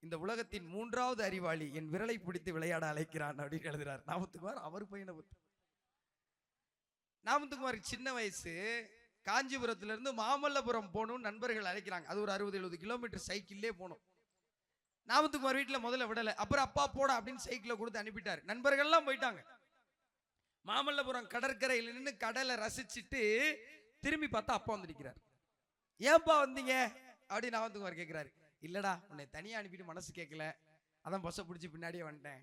இந்த உலகத்தின் 3வது அறிவாளி என் விரலை பிடித்து விளையாட அழைக்கிறான் அப்படின்னு எழுதுறார் ராமத்துக்குமார். அவர் பையனை பத்தி. ராமத்துக்குமாருக்கு சின்ன வயசு. காஞ்சிபுரத்துல இருந்து மாமல்லபுரம் போகணும் நண்பர்கள் அழைக்கிறாங்க. அது ஒரு 60-70 கிலோமீட்டர் சைக்கிள்லே போகணும். ராமத்துக்குமார் வீட்டுல முதல்ல விடல. அப்புறம் அப்பா போட அப்படின்னு சைக்கிளை கொடுத்து அனுப்பிட்டாரு. நண்பர்கள்லாம் போயிட்டாங்க. மாமல்லபுரம் கடற்கரையில் நின்று கடலை ரசிச்சுட்டு திரும்பி பார்த்தா அப்பா வந்து நிற்கிறார். ஏன்பா வந்தீங்க அப்படின்னு ராமத்துக்குமார் கேட்கிறாரு. இல்லடா, உன்னை தனியா அனுப்பிட்டு மனசு கேட்கல, அதான் பஸ்ஸை பிடிச்சி பின்னாடியே வந்துட்டேன்.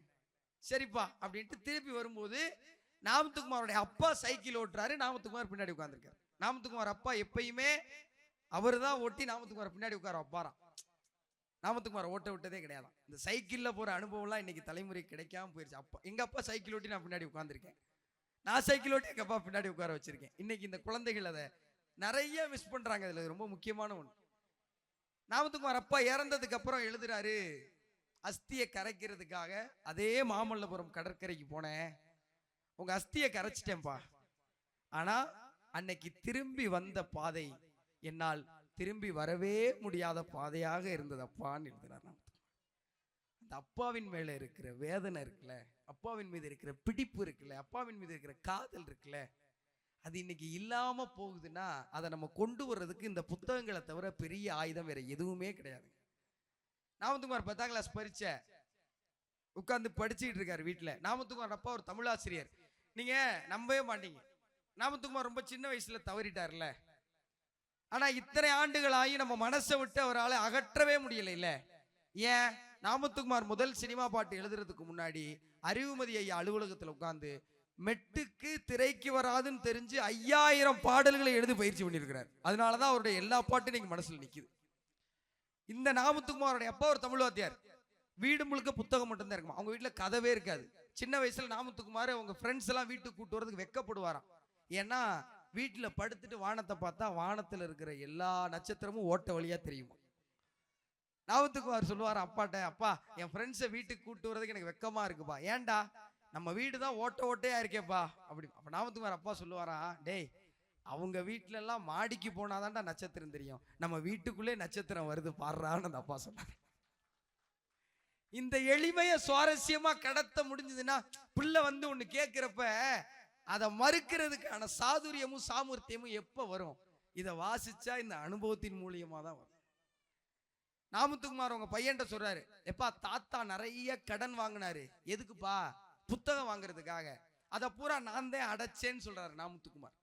சரிப்பா அப்படின்ட்டு திருப்பி வரும்போது ராமத்துக்குமாரோடைய அப்பா சைக்கிள் ஓட்டுறாரு. ராமத்துக்குமார் பின்னாடி உட்கார்ந்துருக்காரு. ராமத்துக்குமார் அப்பா எப்பயுமே அவர் தான் ஓட்டி ராமத்துக்குமார் பின்னாடி உட்கார வைப்பாராம். ராமத்துக்குமார் ஓட்ட விட்டதே கிடையாது. இந்த சைக்கிள்ல போற அனுபவம்லாம் இன்னைக்கு தலைமுறை கிடைக்காம போயிருச்சு. அப்பா எங்க அப்பா சைக்கிள் ஓட்டி நான் பின்னாடி உட்கார்ந்துருக்கேன். நான் சைக்கிள் ஓட்டி எங்க அப்பா பின்னாடி உட்கார வச்சிருக்கேன். இன்னைக்கு இந்த குழந்தைகள் அதை நிறைய மிஸ் பண்றாங்க. இதுல ரொம்ப முக்கியமான ஒன்று. ராமத்துக்குமார் அப்பா இறந்ததுக்கு அப்புறம் எழுதுறாரு, அஸ்தியை கரைக்கிறதுக்காக அதே மாமல்லபுரம் கடற்கரைக்கு போனேன். உங்க அஸ்தியை கரைச்சிட்டேன்பா. ஆனா அன்னைக்கு திரும்பி வந்த பாதை என்னால் திரும்பி வரவே முடியாத பாதையாக இருந்தது அப்பான்னு எழுதுறார். அந்த அப்பாவின் மேல இருக்கிற வேதனை இருக்குல்ல, அப்பாவின் மீது இருக்கிற பிடிப்பு இருக்குல்ல, அப்பாவின் மீது இருக்கிற காதல் இருக்குல்ல, அது இன்னைக்கு இல்லாம போகுதுன்னா அதை நம்ம கொண்டு வர்றதுக்கு இந்த புத்தகங்களை தவிர பெரிய ஆயுதம் வேற எதுவுமே கிடையாது. ராமத்துக்குமார் 10ஆம் கிளாஸ் பரீட்சை உட்கார்ந்து படிச்சுட்டு இருக்காரு வீட்டுல. ராமத்துக்குமார் அப்பா ஒரு தமிழாசிரியர். நீங்க நம்பவே மாட்டீங்க, ராமத்துக்குமார் ரொம்ப சின்ன வயசுல தவறிட்டார்ல. ஆனா இத்தனை ஆண்டுகள் ஆகி நம்ம மனசை விட்டு அவரால் அகற்றவே முடியல. இல்ல ஏன்? ராமத்துக்குமார் முதல் சினிமா பாட்டு எழுதுறதுக்கு முன்னாடி அறிவுமதி ஐயா அலுவலகத்துல உட்கார்ந்து மெட்டுக்கு திரைக்கு வராதுன்னு தெரிஞ்சு 5000 பாடல்களை எழுதி பயிற்சி பண்ணியிருக்கிறார். அதனாலதான் அவருடைய எல்லா பாட்டும் நீங்க மனசுல நிக்குது. இந்த ராமத்துக்குமாரோடைய அப்பா ஒரு தமிழ் வாத்தியார். வீடு முழுக்க புத்தகம் மட்டும்தான் இருக்குமா. அவங்க வீட்டுல கதவே இருக்காது. சின்ன வயசுல ராமத்துக்குமார் அவங்க ஃப்ரெண்ட்ஸ் எல்லாம் வீட்டுக்கு கூட்டு வரதுக்கு வெக்கப்படுவாராம். ஏன்னா வீட்டுல படுத்துட்டு வானத்தை பார்த்தா வானத்துல இருக்கிற எல்லா நட்சத்திரமும் ஓட்ட வழியா தெரியுமா. ராமத்துக்குமார் சொல்லுவார் அப்பாட்ட, அப்பா என் ஃப்ரெண்ட்ஸை வீட்டுக்கு கூட்டு வரதுக்கு எனக்கு வெக்கமா இருக்குப்பா. ஏன்டா? நம்ம வீடு தான் ஓட்ட ஓட்டையா இருக்கேப்பா அப்படி. அப்ப ராமத்துக்குமார் அப்பா சொல்லுவாரா, டேய் அவங்க வீட்டுல எல்லாம் மாடிக்கு போனாதான்டா நட்சத்திரம் தெரியும், நம்ம வீட்டுக்குள்ளே நட்சத்திரம் வருது பாடுறான்னு அந்த அப்பா சொன்னார். இந்த எளிமைய சுவாரஸ்யமா கடத்த முடிஞ்சதுன்னா பிள்ளை வந்து ஒண்ணு கேட்கிறப்ப அதை மறுக்கிறதுக்கான சாதுரியமும் சாமர்த்தியமும் எப்ப வரும்? இதை வாசிச்சா இந்த அனுபவத்தின் மூலியமா தான் வரும். நாமத்துக்குமார் உங்க பையன்ட்ட சொல்றாரு, எப்பா தாத்தா நிறைய கடன் வாங்கினாரு, எதுக்குப்பா? புத்தகம் வாங்குறதுக்காக. அதை பூரா நான் தான் அடைச்சேன்னு சொல்றாரு நாமத்துக்குமார்.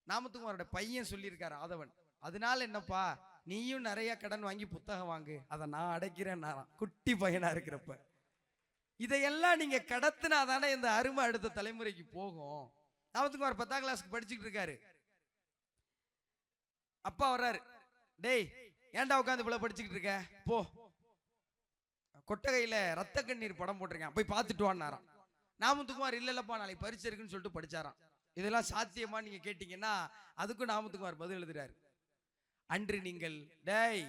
நாமத்துக்குமாரோட பையன் சொல்லியிருக்காரு ஆதவன், அதனால என்னப்பா நீயும் நிறைய கடன் வாங்கி புத்தகம் வாங்கு, அதை நான் அடைக்கிறேன். குட்டி பையனா இருக்கிறப்ப இதையெல்லாம் நீங்க கடத்தினா தானே இந்த அருமை அடுத்த தலைமுறைக்கு போகும். நாமத்துக்குமார் 10ஆம் கிளாஸ்க்கு படிச்சுக்கிட்டு இருக்காரு. அப்பா வர்றாரு, டேய் ஏன்டா உட்காந்து இவ்வளவு படிச்சுக்கிட்டு இருக்க, போ கொட்டகையில ரத்த கண்ணீர் படம் போட்டிருக்கேன், போய் பார்த்துட்டு வான்னாராம். நாமத்துக்குமார் இல்லப்பா நாளைக்கு பரிசு இருக்குன்னு சொல்லிட்டு படிச்சாராம். இதெல்லாம் சாத்தியமா நீங்க கேட்டீங்கன்னா அதுக்கும் நாமத்துக்குமார் பதில் எழுதுறாரு, அன்று நீங்கள் டேய்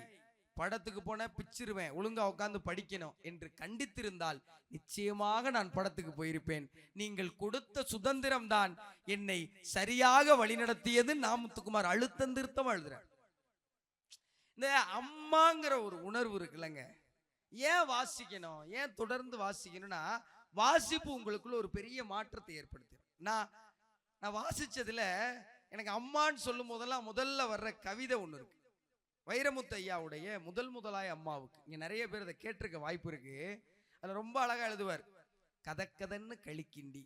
படத்துக்கு போன பிச்சிருவேன், ஒழுங்கா உட்காந்து படிக்கணும் என்று கண்டித்திருந்தால் நிச்சயமாக நான் படத்துக்கு போயிருப்பேன். நீங்கள் கொடுத்த சுதந்திரம் தான் என்னை சரியாக வழிநடத்தியது. நாமத்துக்குமார் அழுத்தம் திருத்தமா எழுதுறார். இந்த அம்மாங்கிற ஒரு உணர்வு இருக்குல்லங்க, ஏன் வாசிக்கணும், ஏன் தொடர்ந்து வாசிக்கணும்னா வாசிப்பு உங்களுக்குள்ள ஒரு பெரிய மாற்றத்தை ஏற்படுத்தும். நான் வாசிச்சதுல எனக்கு அம்மான்னு சொல்லும் போதெல்லாம் முதல்ல வர்ற கவிதை ஒண்ணு இருக்கு, வைரமுத்து ஐயாவுடைய முதலாய அம்மாவுக்கு. இங்க நிறைய பேர் அதை கேட்டிருக்க வாய்ப்பு இருக்கு. அதுல ரொம்ப அழகா எழுதுவார், கதக்கதன்னு களிக்கிண்டி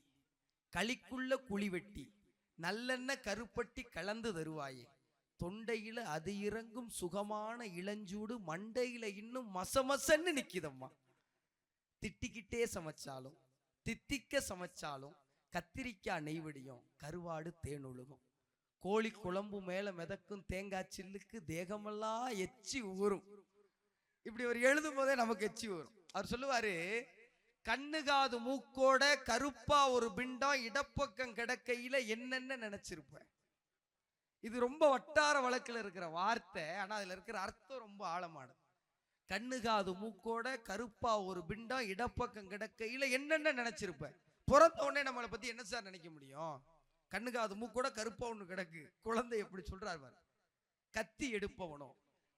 களிக்குள்ள குழி வெட்டி நல்லெண்ண கருப்பட்டி கலந்து தருவாயே, தொண்டையில அது இறங்கும் சுகமான இளஞ்சூடு மண்டையில இன்னும் மசமசன்னு நிக்குதம்மா, திட்டிக்கிட்டே சமைச்சாலும் தித்திக்க சமைச்சாலும் கத்திரிக்காய் நெய்வடியும் கருவாடு தேனொழுகும், கோழி குழம்பு மேல மிதக்கும் தேங்காய் சில்லுக்கு தேகமெல்லாம் எச்சி ஊறும். இப்படி ஒரு எழுதும் போதே நமக்கு எச்சி ஊறும். அவர் சொல்லுவாரு, கண்ணுகாது மூக்கோட கருப்பா ஒரு பிண்டம் இடப்பக்கம் கிடக்கையில என்னென்ன நினைச்சிருப்பேன். இது ரொம்ப வட்டார வழக்கில் இருக்கிற வார்த்தை, ஆனா அதுல இருக்கிற அர்த்தம் ரொம்ப ஆழமானது. கண்ணுகாது மூக்கோட கருப்பா ஒரு பிண்டம் இடப்பக்கம் கிடக்கையில என்னென்ன நினைச்சிருப்பேன். பிறந்த உடனே நம்மளை பத்தி என்ன சார் நினைக்க முடியும், கண்ணுகாது மூக்கோட கருப்பா ஒண்ணு கிடக்கு, குழந்தை எப்படி சொல்றாரு, கத்தி எடுப்பவனோ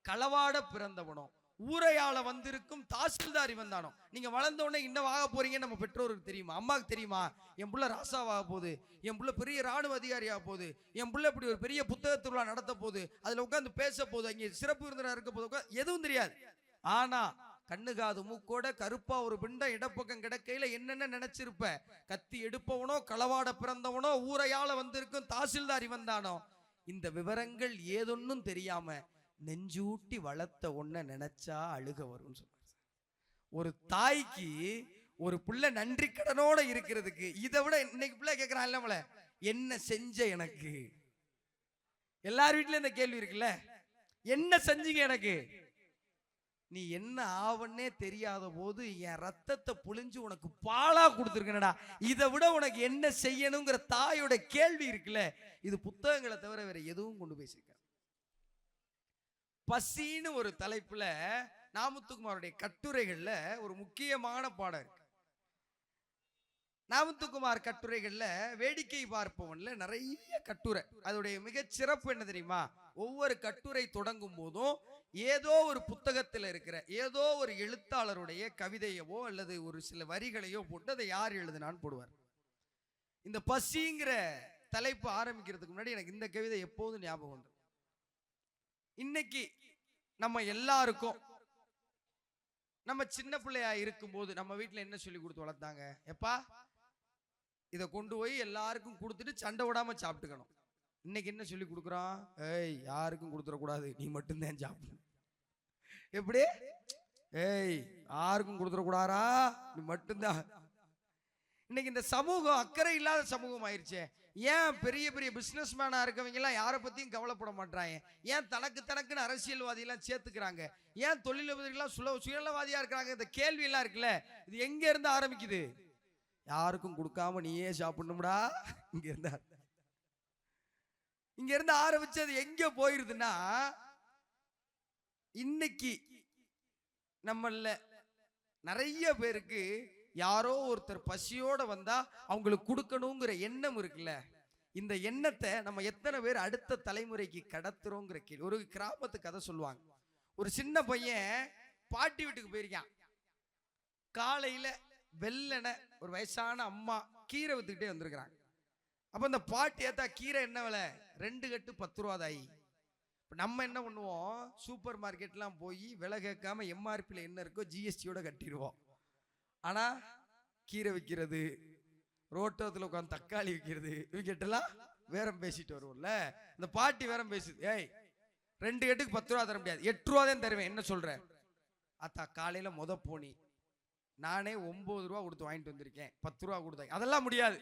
களவாட பிறந்தவனோ ஊரையாள வந்திருக்கும் தாசில்தாரி வந்தானோ. நீங்க வளர்ந்த உடனே இன்னும் ஆக போறீங்க நம்ம பெற்றோருக்கு தெரியுமா, அம்மாவுக்கு தெரியுமா, என் புள்ள ராசாவாக போகுது, என் புள்ள பெரிய ராணுவ அதிகாரியாக போகுது, என் புள்ள இப்படி ஒரு பெரிய புத்தக திருவிழா நடத்த போகுது, அதுல உட்காந்து பேச போகுது, அங்கே சிறப்பு விருந்தினராக இருக்க போது, எதுவும் தெரியாது. ஆனா கண்ணுகாது மூக்கோட கருப்பா ஒரு பிண்டம் இடப்பக்கம் கிடக்கையில என்னென்ன நினைச்சிருப்ப, கத்தி எடுப்பவனோ களவாட பிறந்தவனோ ஊரையாள வந்திருக்கும் தாசில்தாரி வந்தானோ, இந்த விவரங்கள் ஏதொன்னும் தெரியாம நெஞ்சூட்டி வளர்த்த ஒன்ன நினைச்சா அழுக வரும் சொல்றாரு. ஒரு தாய்க்கு ஒரு பிள்ளை நன்றி கடனோட இருக்கிறதுக்கு இதை விட இன்னைக்கு பிள்ளை கேட்கிறான் இல்ல, என்ன செஞ்ச எனக்கு. எல்லார் வீட்லயும் இந்த கேள்வி இருக்குல்ல, என்ன செஞ்சீங்க எனக்கு, நீ என்ன ஆவன்னே தெரியாத போது என் ரத்தத்தை புழிஞ்சு உனக்கு பாலா கொடுத்துருக்கனடா, இதை விட உனக்கு என்ன செய்யணுங்கிற தாயோட கேள்வி இருக்குல்ல, இது புத்தகங்களை தவிர வேற எதுவும் கொண்டு போய் சேர்க்க. பசின்னு ஒரு தலைப்புல நாமத்துக்குமாருடைய கட்டுரைகள்ல ஒரு முக்கியமான பாடம் இருக்கு. நாமத்துக்குமார் கட்டுரைகள்ல வேடிக்கை பார்ப்பவன்ல நிறைய கட்டுரை. அதோடைய மிகச் சிறப்பு என்ன தெரியுமா, ஒவ்வொரு கட்டுரை தொடங்கும் போதும் ஏதோ ஒரு புத்தகத்தில் இருக்கிற ஏதோ ஒரு எழுத்தாளருடைய கவிதையவோ அல்லது ஒரு சில வரிகளையோ போட்டு அதை யார் எழுதுனான்னு போடுவார். இந்த பசிங்கிற தலைப்பு ஆரம்பிக்கிறதுக்கு முன்னாடி எனக்கு இந்த கவிதை எப்போதும் ஞாபகம் வந்து, இன்னைக்கு நம்ம எல்லாருக்கும் நம்ம சின்ன பிள்ளையா இருக்கும் போது நம்ம வீட்டுல என்ன சொல்லி கொடுத்து வளர்த்தாங்க, எப்பா இதை கொண்டு போய் எல்லாருக்கும் கொடுத்துட்டு சண்டை விடாம சாப்பிட்டுக்கணும். இன்னைக்கு என்ன சொல்லி கொடுக்குறோம், ஏய் யாருக்கும் கொடுத்துடக்கூடாது, நீ மட்டும்தான் சாப்பிடணும். எப்படி, ஏய் யாருக்கும் கொடுத்துடக்கூடாதா, நீ மட்டும்தான். இன்னைக்கு இந்த சமூகம் அக்கறை இல்லாத சமூகம் ஆயிடுச்சே. ஏன் பெரிய பெரிய பிசினஸ் மேனா இருக்கவங்க எல்லாம் யாரை பத்தியும் கவலைப்பட மாட்டாங்க, ஏன் தனக்குன்னு அரசியல்வாதி எல்லாம் சேர்த்துக்கிறாங்க, ஏன் தொழிலதிபர்கள் சுயநலவாதியா இருக்கிறாங்க, இந்த கேள்வி எல்லாம் இருக்குல்ல, இது எங்க இருந்து ஆரம்பிக்குது, யாருக்கும் கொடுக்காம நீயே சாப்பிடணும்டா. இங்க இருந்து ஆரம்பிச்சது எங்க போயிருதுன்னா, இன்னைக்கு நம்மள நிறைய பேருக்கு யாரோ ஒருத்தர் பசியோட வந்தா அவங்களுக்கு கொடுக்கணுங்கிற எண்ணம் இருக்குல்ல, இந்த எண்ணத்தை நம்ம எத்தனை பேர் அடுத்த தலைமுறைக்கு கடத்துறோங்கிற கேள்வி. ஒரு கிராமத்து கதை சொல்லுவாங்க, ஒரு சின்ன பையன் பாட்டி வீட்டுக்கு போயிருக்கான். காலையில வெள்ளன ஒரு வயசான அம்மா கீரை வித்துக்கிட்டே வந்திருக்கிறாங்க. அப்ப இந்த பாட்டி ஏத்தா கீரை என்ன விலை, 2 கட்டு 10 ரூபா தாயி, நம்ம என்ன பண்ணுவோம், சூப்பர் மார்க்கெட்லாம் போய் விலை கேட்காம எம்ஆர்பியில் என்ன இருக்கோ ஜிஎஸ்டியோட கட்டிடுவோம். ஆனா கீரை விற்கிறது, ரோட்டத்தில் உட்காந்து தக்காளி விற்கிறது, இவங்கெட்டெல்லாம் வேறம் பேசிட்டு வருவோம்ல. இந்த பாட்டி வேறம் பேசுது, ஏய் 2 கட்டுக்கு 10 ரூபா தர முடியாது, 8 ரூபா தான் தருவேன். என்ன சொல்ற? அத்தா காலையில போனி நானே 9 ரூபா கொடுத்து வாங்கிட்டு வந்திருக்கேன், 10 ரூபா கொடுத்தேன். அதெல்லாம் முடியாது,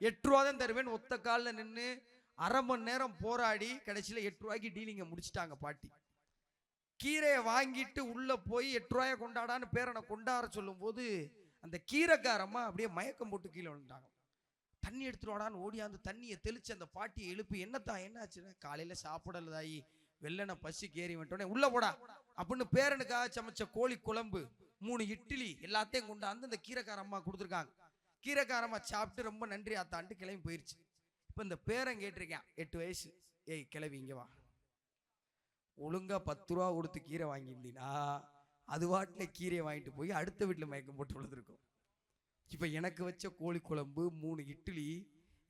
8 ரூபா தான் தருவேன். ஒத்த காலில் நின்று அரை மணி நேரம் போராடி கடைசியில் 8 ரூபாய்க்கு டீலிங்க முடிச்சிட்டாங்க பாட்டி. கீரையை வாங்கிட்டு உள்ள போய் 8 ரூபாயை கொண்டாடான்னு பேரனை கொண்டாட சொல்லும் போது அந்த கீரைக்காரம்மா அப்படியே மயக்கம் போட்டு கீழே விழுந்தாங்க. தண்ணி எடுத்துருவாடான்னு ஓடியாந்து தண்ணியை தெளிச்சு அந்த பாட்டியை எழுப்பி, என்னத்தான் என்னாச்சுன்னா, காலையில சாப்பிடலதாயி வெள்ளனை பசி கேறி விட்டோடனே உள்ள போடா அப்படின்னு பேரனுக்காக சமைச்ச கோழி குழம்பு 3 இட்லி எல்லாத்தையும் கொண்டாந்து அந்த கீரைக்காரம்மா கொடுத்துருக்காங்க. கீரைக்காரம்மா சாப்பிட்டு ரொம்ப நன்றி ஆத்தான்ட்டு கிளம்பி போயிருச்சு. இப்போ இந்த பேரன் கேட்டிருக்கேன், 8 வயசு, ஏய் கிளவி இங்க வா, ஒழுங்கா 10 ரூபா கொடுத்து கீரை வாங்கியிருந்தீங்கன்னா அது வாட்டில் கீரையை வாங்கிட்டு போய் அடுத்த வீட்டில் மயக்கம் போட்டு விழுந்திருக்கும். இப்போ எனக்கு வச்ச கோழி குழம்பு 3 இட்லி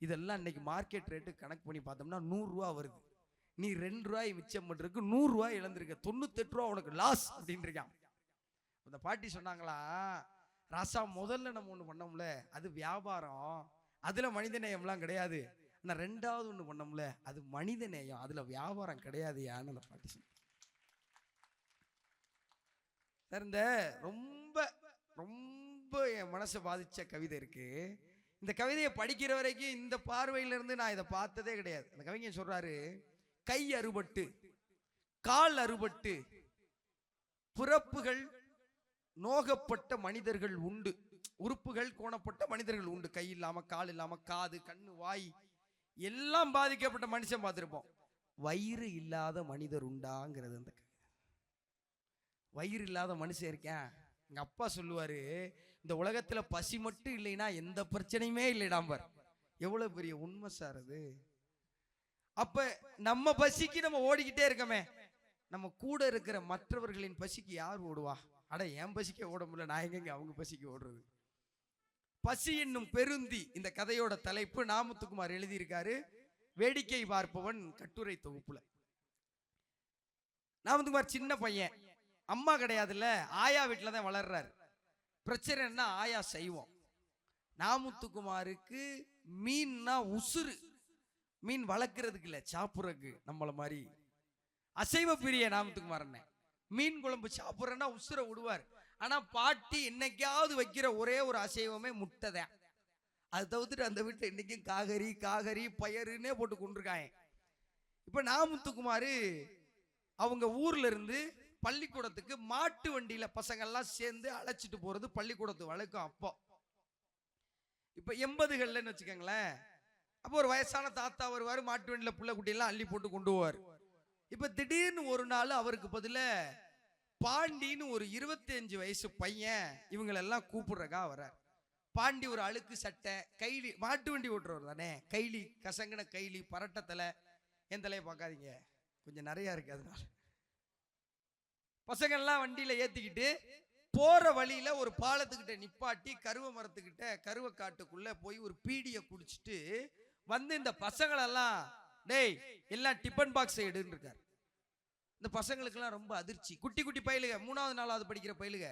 இதெல்லாம் இன்னைக்கு மார்க்கெட் ரேட்டு கணக்கு பண்ணி பார்த்தோம்னா 100 ரூபா வருது. நீ 2 ரூபாய் மிச்சம் பண்ணுறதுக்கு 100 ரூபாய் இழந்திருக்க, 98 ரூபா உனக்கு லாஸ் அப்படின்னு இருக்கான். அந்த பாட்டி சொன்னாங்களா, ராசா முதல்ல நம்ம ஒன்று பண்ணோம்ல அது வியாபாரம், அதுல மனித நேயம்லாம் கிடையாது. ஆனால் 2வது ஒன்று பண்ணோம்ல அது மனித நேயம், அதுல வியாபாரம் கிடையாது. யான்னு அந்த பாட்டி சொன்ன. இந்த ரொம்ப ரொம்ப என் மனசை பாதிச்ச கவிதை இருக்கு. இந்த கவிதையை படிக்கிற வரைக்கும் இந்த பார்வையிலிருந்து நான் இதை பார்த்ததே கிடையாது. அந்த கவிஞர் சொல்றாரு, கை அறுபட்டு கால் அறுபட்டு பிறப்புகள் நோகப்பட்ட மனிதர்கள் உண்டு, உறுப்புகள் கோணப்பட்ட மனிதர்கள் உண்டு. கை இல்லாம கால் இல்லாம காது கண்ணு வாய் எல்லாம் பாதிக்கப்பட்ட மனுஷன் பார்த்திருப்போம். வயிறு இல்லாத மனிதர் உண்டாங்கிறது அந்த கவிதை. வயிறு இல்லாத மனுஷன் இருக்கேன். எங்க அப்பா சொல்லுவாரு, இந்த உலகத்துல பசி மட்டும் இல்லைன்னா எந்த பிரச்சனையுமே இல்லைடாம்பர். எவ்வளவு பெரிய உண்மை சார் அது. அப்ப நம்ம பசிக்கு நம்ம ஓடிக்கிட்டே இருக்கமே, நம்ம கூட இருக்கிற மற்றவர்களின் பசிக்கு யார் ஓடுவா? அட என் பசிக்க ஓட முடியல, நான் எங்க அவங்க பசிக்கு ஓடுறது. பசி என்னும் பெருந்தி இந்த கதையோட தலைப்பு. நாமுத்துக்குமார் எழுதியிருக்காரு வேடிக்கை பார்ப்பவன் கட்டுரை தொகுப்புல. நாமுத்துக்குமார் சின்ன பையன், அம்மா கிடையாதுல்ல, ஆயா வீட்டுல தான் வளர்றாரு. பிரச்சனை என்ன, ஆயா செய்வோம். நாமுத்துக்குமாருக்கு மீன்னா உசுறு. மீன் வளர்க்கறதுக்கு இல்ல, சாப்பிட்றதுக்கு. நம்மள மாதிரி அசைவ பிரிய நாமுத்துக்குமார் அண்ணன் மீன் குழம்பு சாப்பிட்றேன்னா உசுரை விடுவார். ஆனா பாட்டி என்னைக்காவது வைக்கிற ஒரே ஒரு அசைவமே முட்டை தான். அதை தவிர்த்துட்டு அந்த வீட்டுல இன்னைக்கும் காகரி பயருன்னே போட்டு கொண்டிருக்காங்க. இப்ப நாமுத்துக்குமாரு அவங்க ஊர்ல இருந்து பள்ளிக்கூடத்துக்கு மாட்டு வண்டியில பசங்கள்லாம் சேர்ந்து அழைச்சிட்டு போறது பள்ளிக்கூடத்து வழக்கம் அப்போ. இப்ப 80கள்னு வச்சுக்கோங்களேன். அப்போ ஒரு வயசான தாத்தா வருவாரு, மாட்டு வண்டியில புள்ள குட்டியெல்லாம் அள்ளி போட்டு கொண்டு போவார். இப்ப திடீர்னு ஒரு நாள் அவருக்கு பதில பாண்டின்னு ஒரு 25 வயசு பையன் இவங்களெல்லாம் கூப்பிடுறக்கா வர்றார். பாண்டி ஒரு அழுக்கு சட்டை, கைலி, மாட்டு வண்டி ஓட்டுறவர் தானே, கைலி கசங்கின கைலி, பரட்டத்தலை. என் தலையை பார்க்காதீங்க, கொஞ்சம் நிறைய இருக்கு. அதனால பசங்கள்லாம் வண்டியில ஏத்திக்கிட்டு போற வழியில ஒரு பாலத்துக்கிட்ட நிப்பாட்டி கருவ மரத்துக்கிட்ட கருவ காட்டுக்குள்ள போய் ஒரு பீடியை குடிச்சிட்டு வந்து இந்த பசங்களெல்லாம், டேய் எல்லாம் டிபன் பாக்ஸ் எடுன்னு இருக்காரு. இந்த பசங்களுக்கெல்லாம் ரொம்ப அதிர்ச்சி. குட்டி குட்டி பயிலுக, 3வது 4வது படிக்கிற பயிலுக,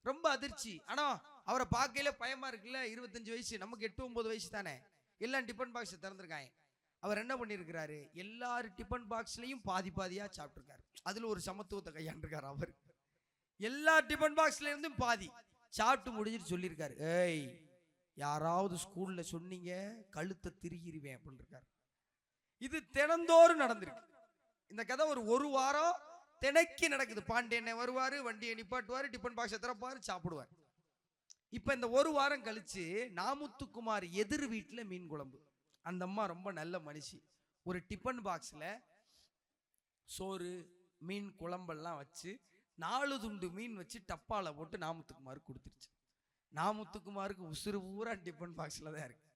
ரொம்ப அதிர்ச்சி. ஆனா அவரை பார்க்கையில பயமா இருக்குல்ல, 25 வயசு, நமக்கு 8 9 வயசு தானே. எல்லாம் டிபன் பாக்ஸ் திறந்திருக்காங்க. அவர் என்ன பண்ணிருக்கிறாரு, எல்லாரும் டிபன் பாக்ஸ்லயும் பாதி பாதியா சாப்பிட்டுருக்காரு. அதுல ஒரு சமத்துவத்தை கையாண்டிருக்காரு. அவர் எல்லா டிபன் பாக்ஸ்ல இருந்தும் பாதி சாப்பிட்டு முடிஞ்சிட்டு சொல்லியிருக்காரு, ஏய் யாராவது ஸ்கூல்ல சொன்னீங்க கழுத்தை திருகிருவேன் அப்படின்னு இருக்காரு. இது தினந்தோறும் நடந்திருக்கு. இந்த கதை ஒரு வாரம் தினைக்கு நடக்குது. பாண்டியனை வருவாரு, வண்டியை நிப்பாட்டுவாரு, டிபன் பாக்ஸை திறப்பாரு, சாப்பிடுவார். இப்ப இந்த ஒரு வாரம் கழிச்சு நாமுத்துக்குமார் எதிர் வீட்டுல மீன் குழம்பு. அந்த அம்மா ரொம்ப நல்ல மனுஷி. ஒரு டிபன் பாக்ஸ்ல சோறு மீன் குழம்பெல்லாம் வச்சு 4 துண்டு மீன் வச்சு டப்பால போட்டு நாமுத்துக்குமாருக்கு கொடுத்துருச்சு. நாமுத்துக்குமாருக்கு உசுறு பூரா டிபன் பாக்ஸ்ல தான் இருக்கு.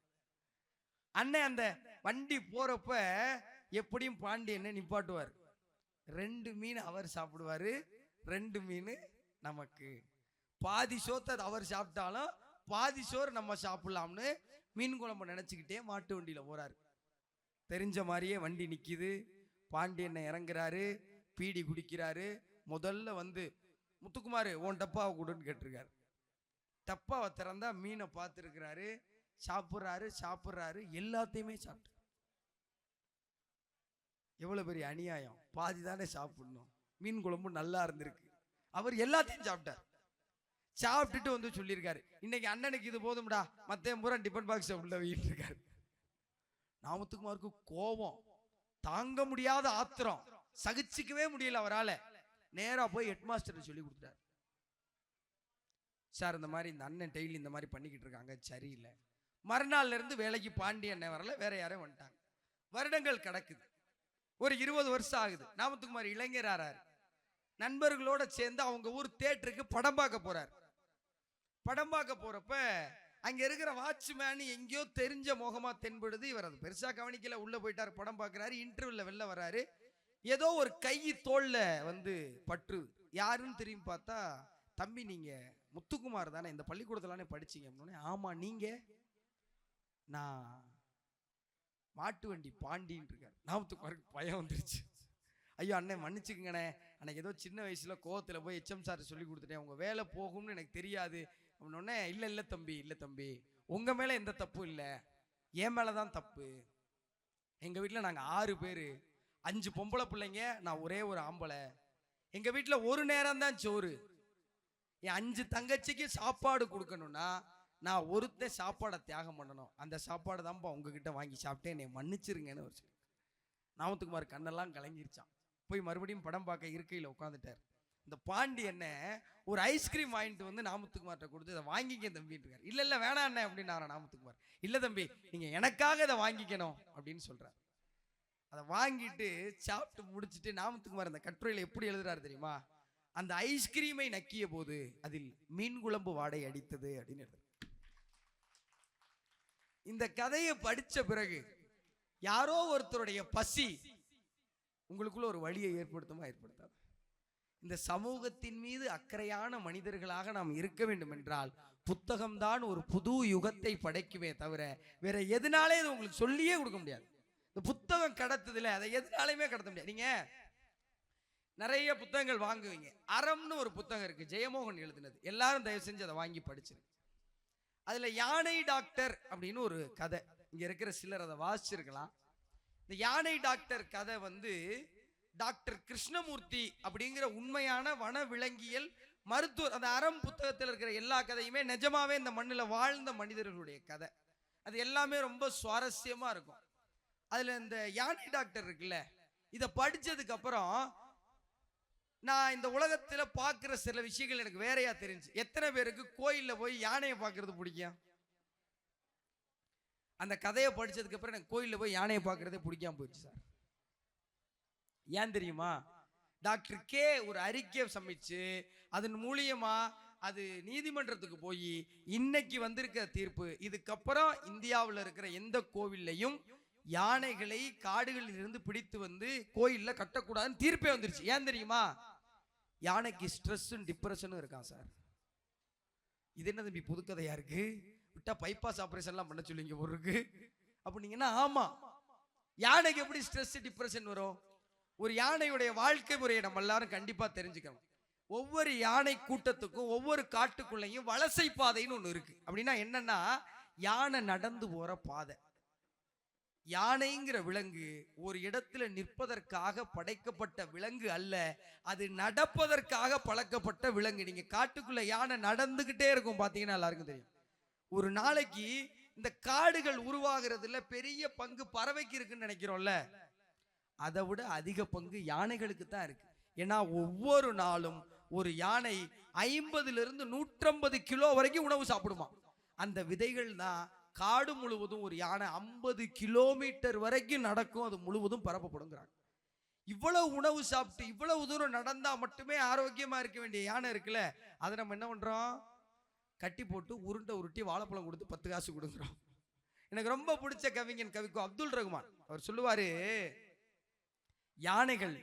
அண்ணன் அந்த வண்டி போறப்ப எப்படியும் பாண்டி என்ன நிப்பாட்டுவார், 2 மீன் அவர் சாப்பிடுவாரு, 2 மீன் நமக்கு. பாதி சோத்தை அவர் சாப்பிட்டாலும் பாதி சோறு நம்ம சாப்பிடலாம்னு மீன் குழம்பு நினைச்சுக்கிட்டே மாட்டு வண்டியில போறாரு. தெரிஞ்ச மாதிரியே வண்டி நிக்குது. பாண்டியனை இறங்குறாரு, பீடி குடிக்கிறாரு. முதல்ல வந்து முத்துக்குமார் உன் டப்பாவை கொடுன்னு கேட்டிருக்காரு. டப்பாவை திறந்தா மீனை பார்த்துருக்கிறாரு, சாப்பிட்றாரு, எல்லாத்தையுமே சாப்பிட்டு. எவ்வளவு பெரிய அநியாயம்! பாதி தானே சாப்பிடணும். மீன் குழம்பு நல்லா இருந்திருக்கு, அவர் எல்லாத்தையும் சாப்பிட்டார். சாப்பிட்டுட்டு வந்து சொல்லியிருக்காரு, இன்னைக்கு அண்ணனுக்கு இது போதும்டா, மற்ற பூரா டிஃபன் பாக்ஸ் உள்ள வீட்டு இருக்காரு. முத்துக்குமாருக்கு கோபம் தாங்க முடியாத ஆத்திரம், சகிச்சுக்கவே முடியல அவரால். நேரா போய் ஹெட் மாஸ்டர் சொல்லி கொடுத்தார். சார், இந்த மாதிரி இந்த அண்ணன் டெய்லி இந்த மாதிரி பண்ணிக்கிட்டு இருக்காங்க, சரியில்லை. மறுநாள்ல இருந்து வேலைக்கு பாண்டியன் வரல, வேற யாரும் வந்துட்டாங்க. வருடங்கள் கிடக்குது, ஒரு 20 வருஷம் ஆகுது. முத்துக்குமார் இளைஞர் ஆறாரு. நண்பர்களோட சேர்ந்து அவங்க ஊர் தியேட்டருக்கு படம் பார்க்க போறார். படம் பார்க்க போறப்ப அங்க இருக்கிற வாட்ச்மேன் எங்கேயோ தெரிஞ்ச முகமா தென்படுது. இவர் அது பெருசா கவனிக்கல, உள்ள போயிட்டாரு, படம் பார்க்கிறாரு. இன்டர்வியூல வெளில வராரு, ஏதோ ஒரு கை தோல்ல வந்து பற்று. யாருன்னு தெரியும் பார்த்தா, தம்பி நீங்க முத்துக்குமார் தானே, இந்த பள்ளிக்கூடத்திலானே படிச்சீங்க? ஆமா, நீங்க? நான் மாட்டு வண்டி பாண்டின்னு இருக்காரு. முத்துக்குமாருக்கு பயம் வந்துருச்சு. ஐயோ அண்ணன் மன்னிச்சுக்கங்கண்ணே, அன்னைக்கு ஏதோ சின்ன வயசுல கோவத்துல போய் HM சார் சொல்லி கொடுத்துட்டேன், உங்க வேலை போகும்னு எனக்கு தெரியாது அப்படின்னே. இல்ல தம்பி, உங்க மேல எந்த தப்பும் இல்லை, என் மேலதான் தப்பு. எங்க வீட்டுல நாங்க 6 பேரு, 5 பொம்பளை பிள்ளைங்க, நான் ஒரே ஒரு ஆம்பளை. எங்க வீட்டுல ஒரு நேரம் தான் சோறு. என் 5 தங்கச்சிக்கு சாப்பாடு கொடுக்கணும்னா நான் ஒருத்தன் சாப்பாடை தியாகம் பண்ணணும். அந்த சாப்பாடு தான்ப்பா உங்ககிட்ட வாங்கி சாப்பிட்டேன், என்னை மன்னிச்சிருங்கன்னு ஒரு சொல்லி. முத்துக்குமார் கண்ணெல்லாம் கலங்கிருச்சான். போய் மறுபடியும் படம் பார்க்க இருக்கையில் உட்காந்துட்டார். இந்த பாண்டி என்ன ஒரு ஐஸ்கிரீம் வாங்கிட்டு வந்து முத்துக்குமார்ட்ட கொடுத்து, இதை வாங்கிக்க தம்பின்னு இருக்காரு. இல்ல வேணாம் அண்ணன் அப்படின்னு முத்துக்குமார். இல்ல தம்பி, நீங்க எனக்காக இதை வாங்கிக்கணும் அப்படின்னு சொல்றாரு. அதை வாங்கிட்டு சாப்பிட்டு முடிச்சுட்டு முத்துக்குமார் அந்த கட்டுரையில எப்படி எழுதுறாரு தெரியுமா? அந்த ஐஸ்கிரீமை நக்கிய போது அதில் மீன் குழம்பு வாடை அடித்தது அப்படின்னு எழுதுறாரு. இந்த கதையை படிச்ச பிறகு யாரோ ஒருத்தருடைய பசி உங்களுக்குள்ள ஒரு வழியை ஏற்படுத்துமா ஏற்படுத்தாது? இந்த சமூகத்தின் மீது அக்கறையான மனிதர்களாக நாம் இருக்க வேண்டும் என்றால் புத்தகம்தான் ஒரு புது யுகத்தை படைக்குமே தவிர வேற எதனாலே இது உங்களுக்கு சொல்லியே கொடுக்க முடியாது. இந்த புத்தகம் கடத்துதுல அதை எதனாலுமே கடத்த முடியாது. நீங்க நிறைய புத்தகங்கள் வாங்குவீங்க. அறம்னு ஒரு புத்தகம் இருக்கு, ஜெயமோகன் எழுதினது. எல்லாரும் தயவு செஞ்சு அதை வாங்கி படிச்சிருங்க. அதுல யானை டாக்டர் அப்படின்னு ஒரு கதை, இங்க இருக்கிற சிலர் அதை வாசிச்சிருக்கலாம். இந்த யானை டாக்டர் கதை வந்து டாக்டர் கிருஷ்ணமூர்த்தி அப்படிங்கிற உண்மையான வன விலங்கியல் மருத்துவர். அந்த அறம் புத்தகத்தில் இருக்கிற எல்லா கதையுமே நிஜமாவே இந்த மண்ணில் வாழ்ந்த மனிதர்களுடைய கதை. அது எல்லாமே ரொம்ப சுவாரஸ்யமா இருக்கும். அதுல இந்த யானை டாக்டர் இருக்குல்ல, இதை படிச்சதுக்கு அப்புறம் நான் இந்த உலகத்துல பார்க்கிற சில விஷயங்கள் எனக்கு வேறையா தெரிஞ்சு. எத்தனை பேருக்கு கோயில்ல போய் யானையை பார்க்கறது பிடிக்கும்? அந்த கதையை படிச்சதுக்கு அப்புறம் எனக்கு கோயில்ல போய் யானையை பார்க்கறதே பிடிக்காம போயிடுச்சு சார். ஏன் தெரியுமா? டாக்டர் கே ஒரு அறிக்கை சமைச்சு அதன் மூலியமா அது நீதிமன்றத்துக்கு போய் இன்னைக்கு வந்திருக்கிற தீர்ப்பு, இதுக்கப்புறம் இந்தியாவில் இருக்கிற எந்த கோவில்லையும் யானைகளை காடுகளில் இருந்து பிடித்து வந்து கோயில்ல கட்டக்கூடாதுன்னு தீர்ப்பே வந்துருச்சு. ஏன் தெரியுமா? யானைக்கு ஸ்ட்ரெஸ் டிப்ரெஷனும் இருக்கான் சார். இது என்ன தம்பி புதுக்கதையா இருக்கு? விட்டா பைபாஸ் ஆபரேஷன்லாம் பண்ண சொல்லுங்க ஒரு இருக்கு அப்படிங்கன்னா, ஆமா, யானைக்கு எப்படி ஸ்ட்ரெஸ் டிப்ரெஷன் வரும்? ஒரு யானையுடைய வாழ்க்கை முறையை நம்ம எல்லாரும் கண்டிப்பா தெரிஞ்சுக்கணும். ஒவ்வொரு யானை கூட்டத்துக்கும் ஒவ்வொரு காட்டுக்குள்ளையும் வலசை பாதைன்னு ஒண்ணு இருக்கு. அப்படின்னா என்னன்னா, யானை நடந்து போற பாதை. யானைங்கிற விலங்கு ஒரு இடத்துல நிற்பதற்காக படைக்கப்பட்ட விலங்கு அல்ல, அது நடப்பதற்காக பழக்கப்பட்ட விலங்கு. நீங்க காட்டுக்குள்ள யானை நடந்துகிட்டே இருக்கும், பாத்தீங்கன்னா எல்லாருக்கும் தெரியும். ஒரு நாளைக்கு இந்த காடுகள் உருவாகிறதுல பெரிய பங்கு பறவைக்கு இருக்குன்னு நினைக்கிறோம்ல, அதை விட அதிக பங்கு யானைகளுக்கு தான் இருக்கு. ஏன்னா ஒவ்வொரு நாளும் ஒரு யானை 50 to 150 கிலோ வரைக்கும் உணவு சாப்பிடுமா. அந்த விதைகள் தான் காடு முழுவதும் ஒரு யானை 50 கிலோமீட்டர் வரைக்கும் நடக்கும், அது முழுவதும் பரப்பப்படுங்கிறாங்க. இவ்வளவு உணவு சாப்பிட்டு இவ்வளவு தூரம் நடந்தா மட்டுமே ஆரோக்கியமா இருக்க வேண்டிய யானை இருக்குல்ல, அதை நம்ம என்ன பண்றோம்? கட்டி போட்டு உருண்டை உருட்டி வாழைப்பழம் கொடுத்து 10 காசு கொடுக்குறோம். எனக்கு ரொம்ப பிடிச்ச கவிஞன் கவிக்கோ அப்துல் ரகுமான், அவர் சொல்லுவாரு, யானைகள்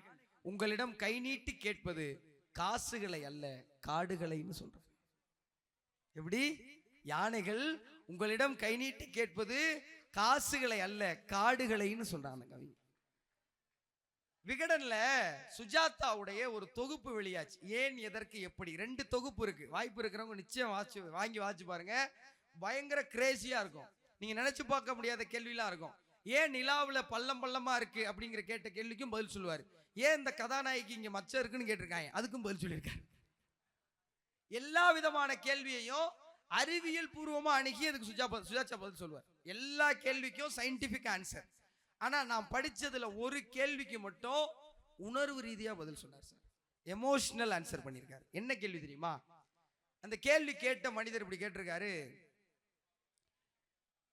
உங்களிடம் கை நீட்டி கேட்பது காசுகளை அல்ல காடுகளைன்னு சொல்ற. எப்படி? யானைகள் உங்களிடம் கை நீட்டி கேட்பது காசுகளை அல்ல காடுகளைன்னு சொல்றாங்க கவி. விகடன்ல சுஜாதாவுடைய ஒரு தொகுப்பு வெளியாச்சு. ஏன் எதற்கு எப்படி 2 தொகுப்பு இருக்கு. வாய்ப்பு இருக்கிறவங்க நிச்சயம் வாங்கி வாட்சி பாருங்க. பயங்கர கிரேசியா இருக்கும். நீங்க நினைச்சு பார்க்க முடியாத கேள்விலாம் இருக்கும். ஏன் நிலாவுல பள்ளம் பள்ளமா இருக்கு அப்படிங்கிற கேட்ட கேள்விக்கும் பதில் சொல்லுவாரு. ஏன் இந்த கதாநாயகி இங்க மச்சம் இருக்குன்னு கேட்டிருக்காங்க, அதுக்கும் பதில் சொல்லியிருக்காரு. எல்லா விதமான கேள்வியையும் அறிவியல் பூர்வமா அணுகி அதுக்கு சுஜாதா பதில் சொல்லுவார். எல்லா கேள்விக்கும் சயின்டிபிக் ஆன்சர். ஆனா நான் படிச்சதுல ஒரு கேள்விக்கு மட்டும் உணர்வு ரீதியா பதில் சொன்னார் சார். எமோஷனல் ஆன்சர் பண்ணியிருக்காரு. என்ன கேள்வி தெரியுமா? அந்த கேள்வி கேட்ட மனிதர் இப்படி கேட்டிருக்காரு,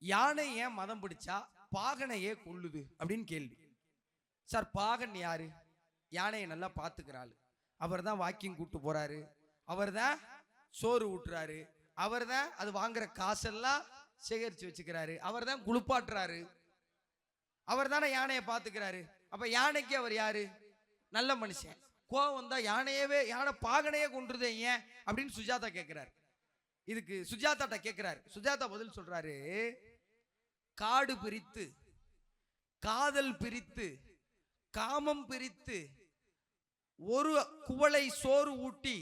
யானை ஏன் மதம் பிடிச்சா பாகனையே கொல்லுது அப்படின்னு கேள்வி. சார் பாகன் யாரு? யானையை நல்லா பாத்துக்கிறாள், அவர் தான் வாக்கிங் கூட்டு போறாரு, அவர் தான் சோறு ஊட்டுறாரு, அவர் தான் அது வாங்குற காசெல்லாம் சேகரிச்சு வச்சுக்கிறாரு, அவர் தான் குளிப்பாட்டுறாரு, அவர் தானே யானையை பாத்துக்கிறாரு. அப்ப யானைக்கு அவர் யாரு? நல்ல மனுஷன். கோவம் தான் யானை பாகனையே கொன்றுதே ஏன் அப்படின்னு சுஜாதா கேட்கிறாரு. இதுக்கு சுஜாதாட்ட கேட்கிறாரு. சுஜாதா பதில் சொல்றாரு, காடு பிரித்து, காதல் பிரித்து, காமம் பிரித்து, ஒரு குவளை சோறு ஊட்டி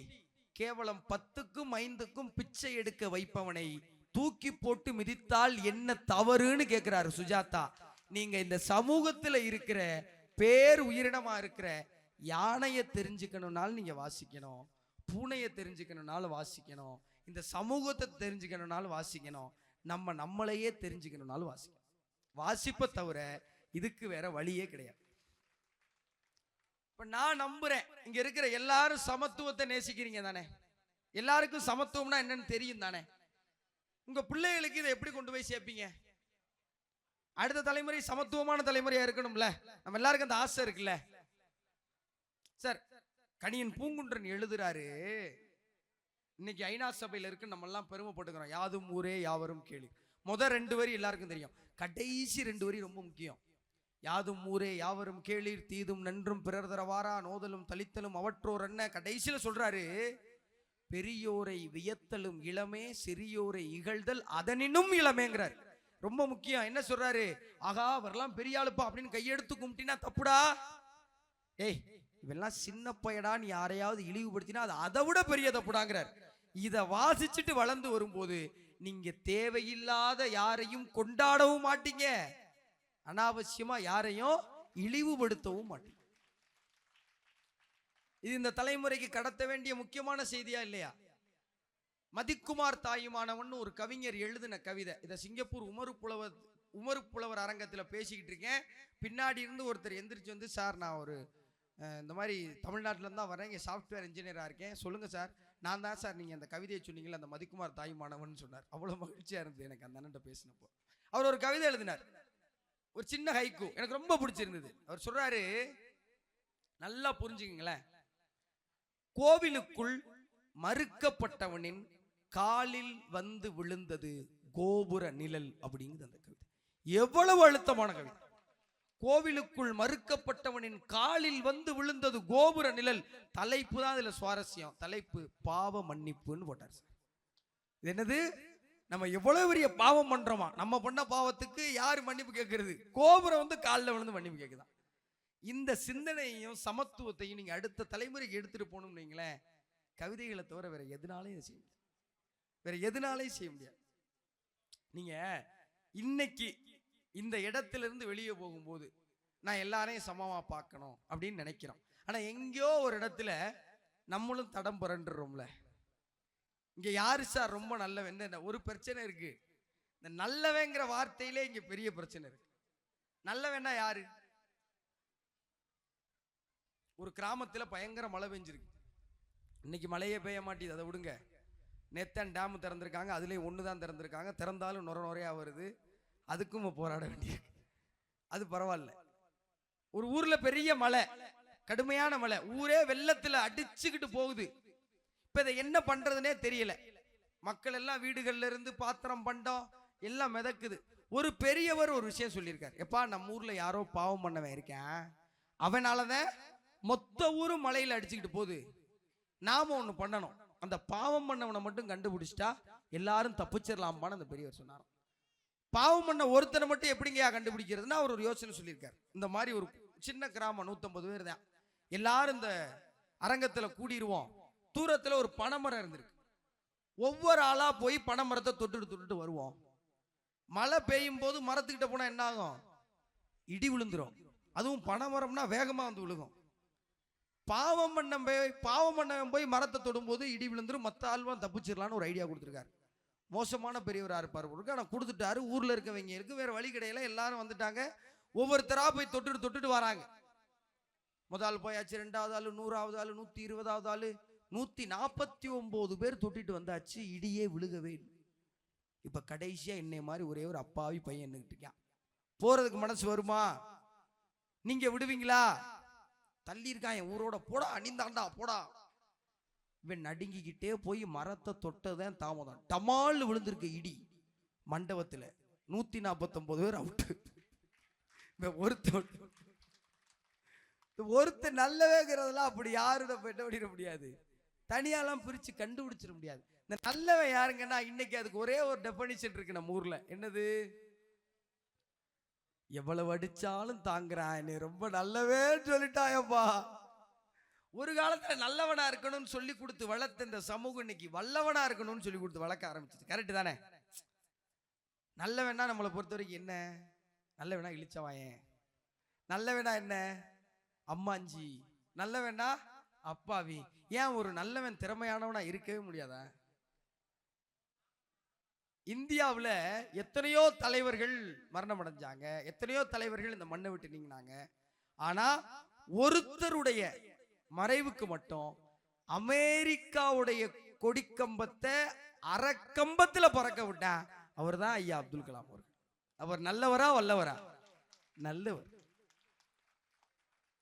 கேவலம் 10க்கும் 5க்கும் பிச்சை எடுக்க வைப்பவனை தூக்கி போட்டு மிதித்தால் என்ன தவறுன்னு கேட்கிறாரு சுஜாதா. நீங்க இந்த சமூகத்துல இருக்கிற பேர் உயிரினமா இருக்கிற யானையை தெரிஞ்சுக்கணும்னாலும் நீங்க வாசிக்கணும், பூனையை தெரிஞ்சுக்கணும்னாலும் வாசிக்கணும், இந்த சமூகத்தை தெரிஞ்சுக்கணும்னாலும் வாசிக்கணும், நம்மளையே தெரிஞ்சுக்கணும்னாலும் வாசிக்கணும். வாசிப்பை தவிர இதுக்கு வேற வழியே கிடையாது. இப்ப நான் நம்புறேன் இங்க இருக்கிற எல்லாரும் சமத்துவத்தை நேசிக்கிறீங்க தானே? எல்லாருக்கும் சமத்துவம்னா என்னன்னு தெரியும் தானே? உங்க பிள்ளைகளுக்கு இதை எப்படி கொண்டு போய் சேர்ப்பீங்க? அடுத்த தலைமுறை சமத்துவமான தலைமுறையா இருக்கணும்ல. நம்ம எல்லாருக்கும் அந்த ஆசை இருக்குல்ல சார். கணியன் பூங்குன்றன் எழுதுறாரு, இன்னைக்கு ஐநா சபையில இருக்கு, நம்ம எல்லாம் பெருமைப்பட்டுக்கிறோம். யாதும் ஊரே யாவரும் கேளு. முதல் 2 வரி எல்லாருக்கும் தெரியும், கடைசி 2 வரி ரொம்ப முக்கியம். யாதும் ஊரே யாவரும் கேளீர், தீதும் நன்றும் பிறர் தரவாரா, நோதலும் தளித்தலும் அவற்றோர் என்ன. கடைசியில சொல்றாரு, பெரியோரை வியத்தலும் இளமே, சிறியோரை இகழ்தல் அதனினும் இளமேங்கிறார். ரொம்ப முக்கியம். என்ன சொல்றாரு? ஆகா வரலாம் பெரிய ஆளுப்பா அப்படின்னு கையெடுத்து கும்பிட்டினா தப்புடா. ஏய் இவெல்லாம் சின்ன பையடான்னு யாரையாவது இழிவுபடுத்தினா அது அதை விட பெரிய தப்புடாங்கிறார். இதை வாசிச்சுட்டு வளர்ந்து வரும்போது நீங்க தேவையில்லாத யாரையும் கொண்டாடவும் மாட்டீங்க, அனாவசியமா யாரையும் இழிவுபடுத்தவும் மாட்டீங்க. இது இந்த தலைமுறைக்கு கடத்த வேண்டிய முக்கியமான செய்தியா இல்லையா? மதிக்குமார் தாயுமானவன் ஒரு கவிஞர் எழுதின கவிதை. இதை சிங்கப்பூர் உமரு புலவர் அரங்கத்தில் பேசிக்கிட்டு இருக்கேன். பின்னாடி இருந்து ஒருத்தர் எந்திரிச்சு வந்து, சார் நான் ஒரு இந்த மாதிரி தமிழ்நாட்டில் தான் வரேன், இங்கே சாஃப்ட்வேர் இன்ஜினியராக இருக்கேன், சொல்லுங்க சார். நான் தான் சார் நீங்கள் அந்த கவிதையை சொன்னீங்களா அந்த மதிக்குமார் தாயுமானவன் சொன்னார். அவ்வளோ மகிழ்ச்சியாக இருந்தது எனக்கு அந்த அண்ணன் பேசினப்போ. அவர் ஒரு கவிதை எழுதினார், ஒரு சின்ன ஹைக்கூ, எனக்கு ரொம்ப பிடிச்சிருந்தது. அவர் சொல்றாரு, நல்லா புரிஞ்சுக்குங்களேன், கோவிலுக்குள் மறுக்கப்பட்டவனின் காலில் வந்து விழுந்தது கோபுர நிழல் அப்படிங்குது அந்த கவிதை. எவ்வளவு அழுத்தமான கவிதை. கோவிலுக்குள் மறுக்கப்பட்டவனின் காலில் வந்து விழுந்தது கோபுர நிழல். தலைப்பு தான் அதுல சுவாரஸ்யம். தலைப்பு பாவ மன்னிப்புன்னு போட்டார் சார். இது என்னது? நம்ம எவ்வளவு பெரிய பாவம் பண்றோமா, நம்ம பண்ண பாவத்துக்கு யாரு மன்னிப்பு கேட்கறது? கோபுரம் வந்து காலில் விழுந்து மன்னிப்பு கேட்குதான். இந்த சிந்தனையையும் சமத்துவத்தையும் நீங்க அடுத்த தலைமுறைக்கு எடுத்துட்டு போகணும்னு வைங்களேன், கவிதைகளை தவிர வேற எதுனாலையும் செய்ய முடியாது. வேற எதுனாலையும் செய்ய முடியாது. நீங்க இன்னைக்கு இந்த இடத்துல இருந்து வெளியே போகும்போது நான் எல்லாரையும் சமமா பார்க்கணும் அப்படின்னு நினைக்கிறோம். ஆனா எங்கேயோ ஒரு இடத்துல நம்மளும் தடம் புரண்டுறோம்ல. இங்க யாரு சார் ரொம்ப நல்லவன்? ஒரு பிரச்சனை இருக்கு. இந்த நல்லவங்கிற வார்த்தையிலே இங்க பெரிய பிரச்சனை இருக்கு. நல்லவன்னா யாரு? ஒரு கிராமத்துல பயங்கர மழை பெஞ்சிருக்கு. இன்னைக்கு மழையே பெய்ய மாட்டேது, அதை விடுங்க. நேத்தான் டேம் திறந்திருக்காங்க, அதுலேயும் 1 தான் திறந்திருக்காங்க. திறந்தாலும் நுரையா வருது, அதுக்கும் போராட வேண்டியிருக்கு. அது பரவாயில்ல. ஒரு ஊர்ல பெரிய மழை, கடுமையான மழை, ஊரே வெள்ளத்துல அடிச்சுக்கிட்டு போகுது. இப்ப இதை என்ன பண்றதுனே தெரியல. மக்கள் எல்லாம் வீடுகள்ல இருந்து பாத்திரம் பண்டம் எல்லாம் மிதக்குது. ஒரு பெரியவர் ஒரு விஷயம் சொல்லியிருக்காரு, எப்பா நம்ம ஊர்ல யாரோ பாவம் பண்ணவன் இருக்கேன், அவனாலதான் மொத்த ஊரும் மழையில அடிச்சுக்கிட்டு போகுது. நாம ஒண்ணு பண்ணணும், அந்த பாவம் பண்ணவனை மட்டும் கண்டுபிடிச்சிட்டா எல்லாரும் தப்பிச்சிடலாமான்னு அந்த பெரியவர் சொன்னார். பாவம் பண்ண ஒருத்தனை மட்டும் எப்படிங்கயா கண்டுபிடிக்கிறதுனா அவர் ஒரு யோசனை சொல்லியிருக்காரு. இந்த மாதிரி ஒரு சின்ன கிராமம் 150 பேர் தான். எல்லாரும் இந்த அரங்கத்துல கூடிடுவோம். தூரத்துல ஒரு பனைமரம் இருந்திருக்கு. ஒவ்வொரு ஆளா போய் பனைமரத்தை தொட்டுட்டு வருவோம். மழை பெய்யும் போது மரத்துக்கிட்ட போனா என்ன ஆகும்? இடி விழுந்துரும். அதுவும் பனைமரம்னா வேகமா வந்து விழுகும். பாவம் பண்ண போய் மரத்தை தொடும்போது இடி விழுந்துரும். மற்ற ஆள்வான் தப்பிச்சிடலான்னு ஒரு ஐடியா கொடுத்துருக்காரு. மோசமான பெரியவரா இருப்பார் பொருளுக்கு. ஆனால் கொடுத்துட்டாரு. ஊர்ல இருக்கவங்க இருக்கு, வேற வழி கிடையில. எல்லாரும் வந்துட்டாங்க. ஒவ்வொருத்தரா போய் தொட்டுட்டு வராங்க. முதல் போயாச்சு, 2வது ஆளு, 100வது ஆளு, 120வது ஆளு, 149 பேர் தொட்டிட்டு வந்தாச்சு. இடியே விழுகவே இல்லை. இப்ப கடைசியா என்னை மாதிரி ஒரே ஒரு அப்பாவி பையன் நின்னுட்டு இருக்கான். போறதுக்கு மனசு வருமா? நீங்க விடுவீங்களா? தள்ளி இருக்கான் என் ஊரோட, போடா அணிந்தாண்டா போடா. இவன் நடுங்கிக்கிட்டே போய் மரத்தை தொட்டதான் தாமதம். டமால்னு விழுந்திருக்கு இடி மண்டபத்துல. 149 பேர் அவுட்டு. ஒருத்த நல்லவேங்கிறதுலாம் அப்படி யாரும் பெட்ட முடியாது. தனியாலாம் பிரிச்சு கண்டுபிடிச்சிட முடியாது. இந்த நல்லவன் யாருங்கன்னா இன்னைக்கு அதுக்கு ஒரே ஒரு டெஃபனிஷன் இருக்கு நம்ம ஊர்ல. என்னது? எவ்வளவு அடிச்சாலும் தாங்குறான், என்னை ரொம்ப நல்லவே சொல்லிட்டாயப்பா. ஒரு காலத்துல நல்லவனா இருக்கணும்னு சொல்லி கொடுத்து வளர்த்த இந்த சமூகம் இன்னைக்கு வல்லவனா இருக்கணும்னு சொல்லி கொடுத்து வளர்க்க ஆரம்பிச்சிச்சு. கரெக்ட் தானே? நல்லவனா நம்மளை பொறுத்த வரைக்கும் என்ன? நல்லவனா இழிச்சவாயன், நல்லவனா என்ன அம்மாஞ்சி, நல்லவனா அப்பாவி. ஏன் ஒரு நல்லவன் திறமையானவனா இருக்கவே முடியாதா? இந்தியாவில் எத்தனையோ தலைவர்கள் மரணம் அடைஞ்சாங்க, எத்தனையோ தலைவர்கள் இந்த மண்ணை விட்டு நீங்கினாங்க. ஆனா ஒருத்தருடைய மறைவுக்கு மட்டும் அமெரிக்காவுடைய கொடிக்கம்பத்தை அரைக்கம்பத்துல பறக்க விட்டான். அவர் தான் ஐயா அப்துல் கலாம் அவர்கள். அவர் நல்லவரா வல்லவரா? நல்லவர்.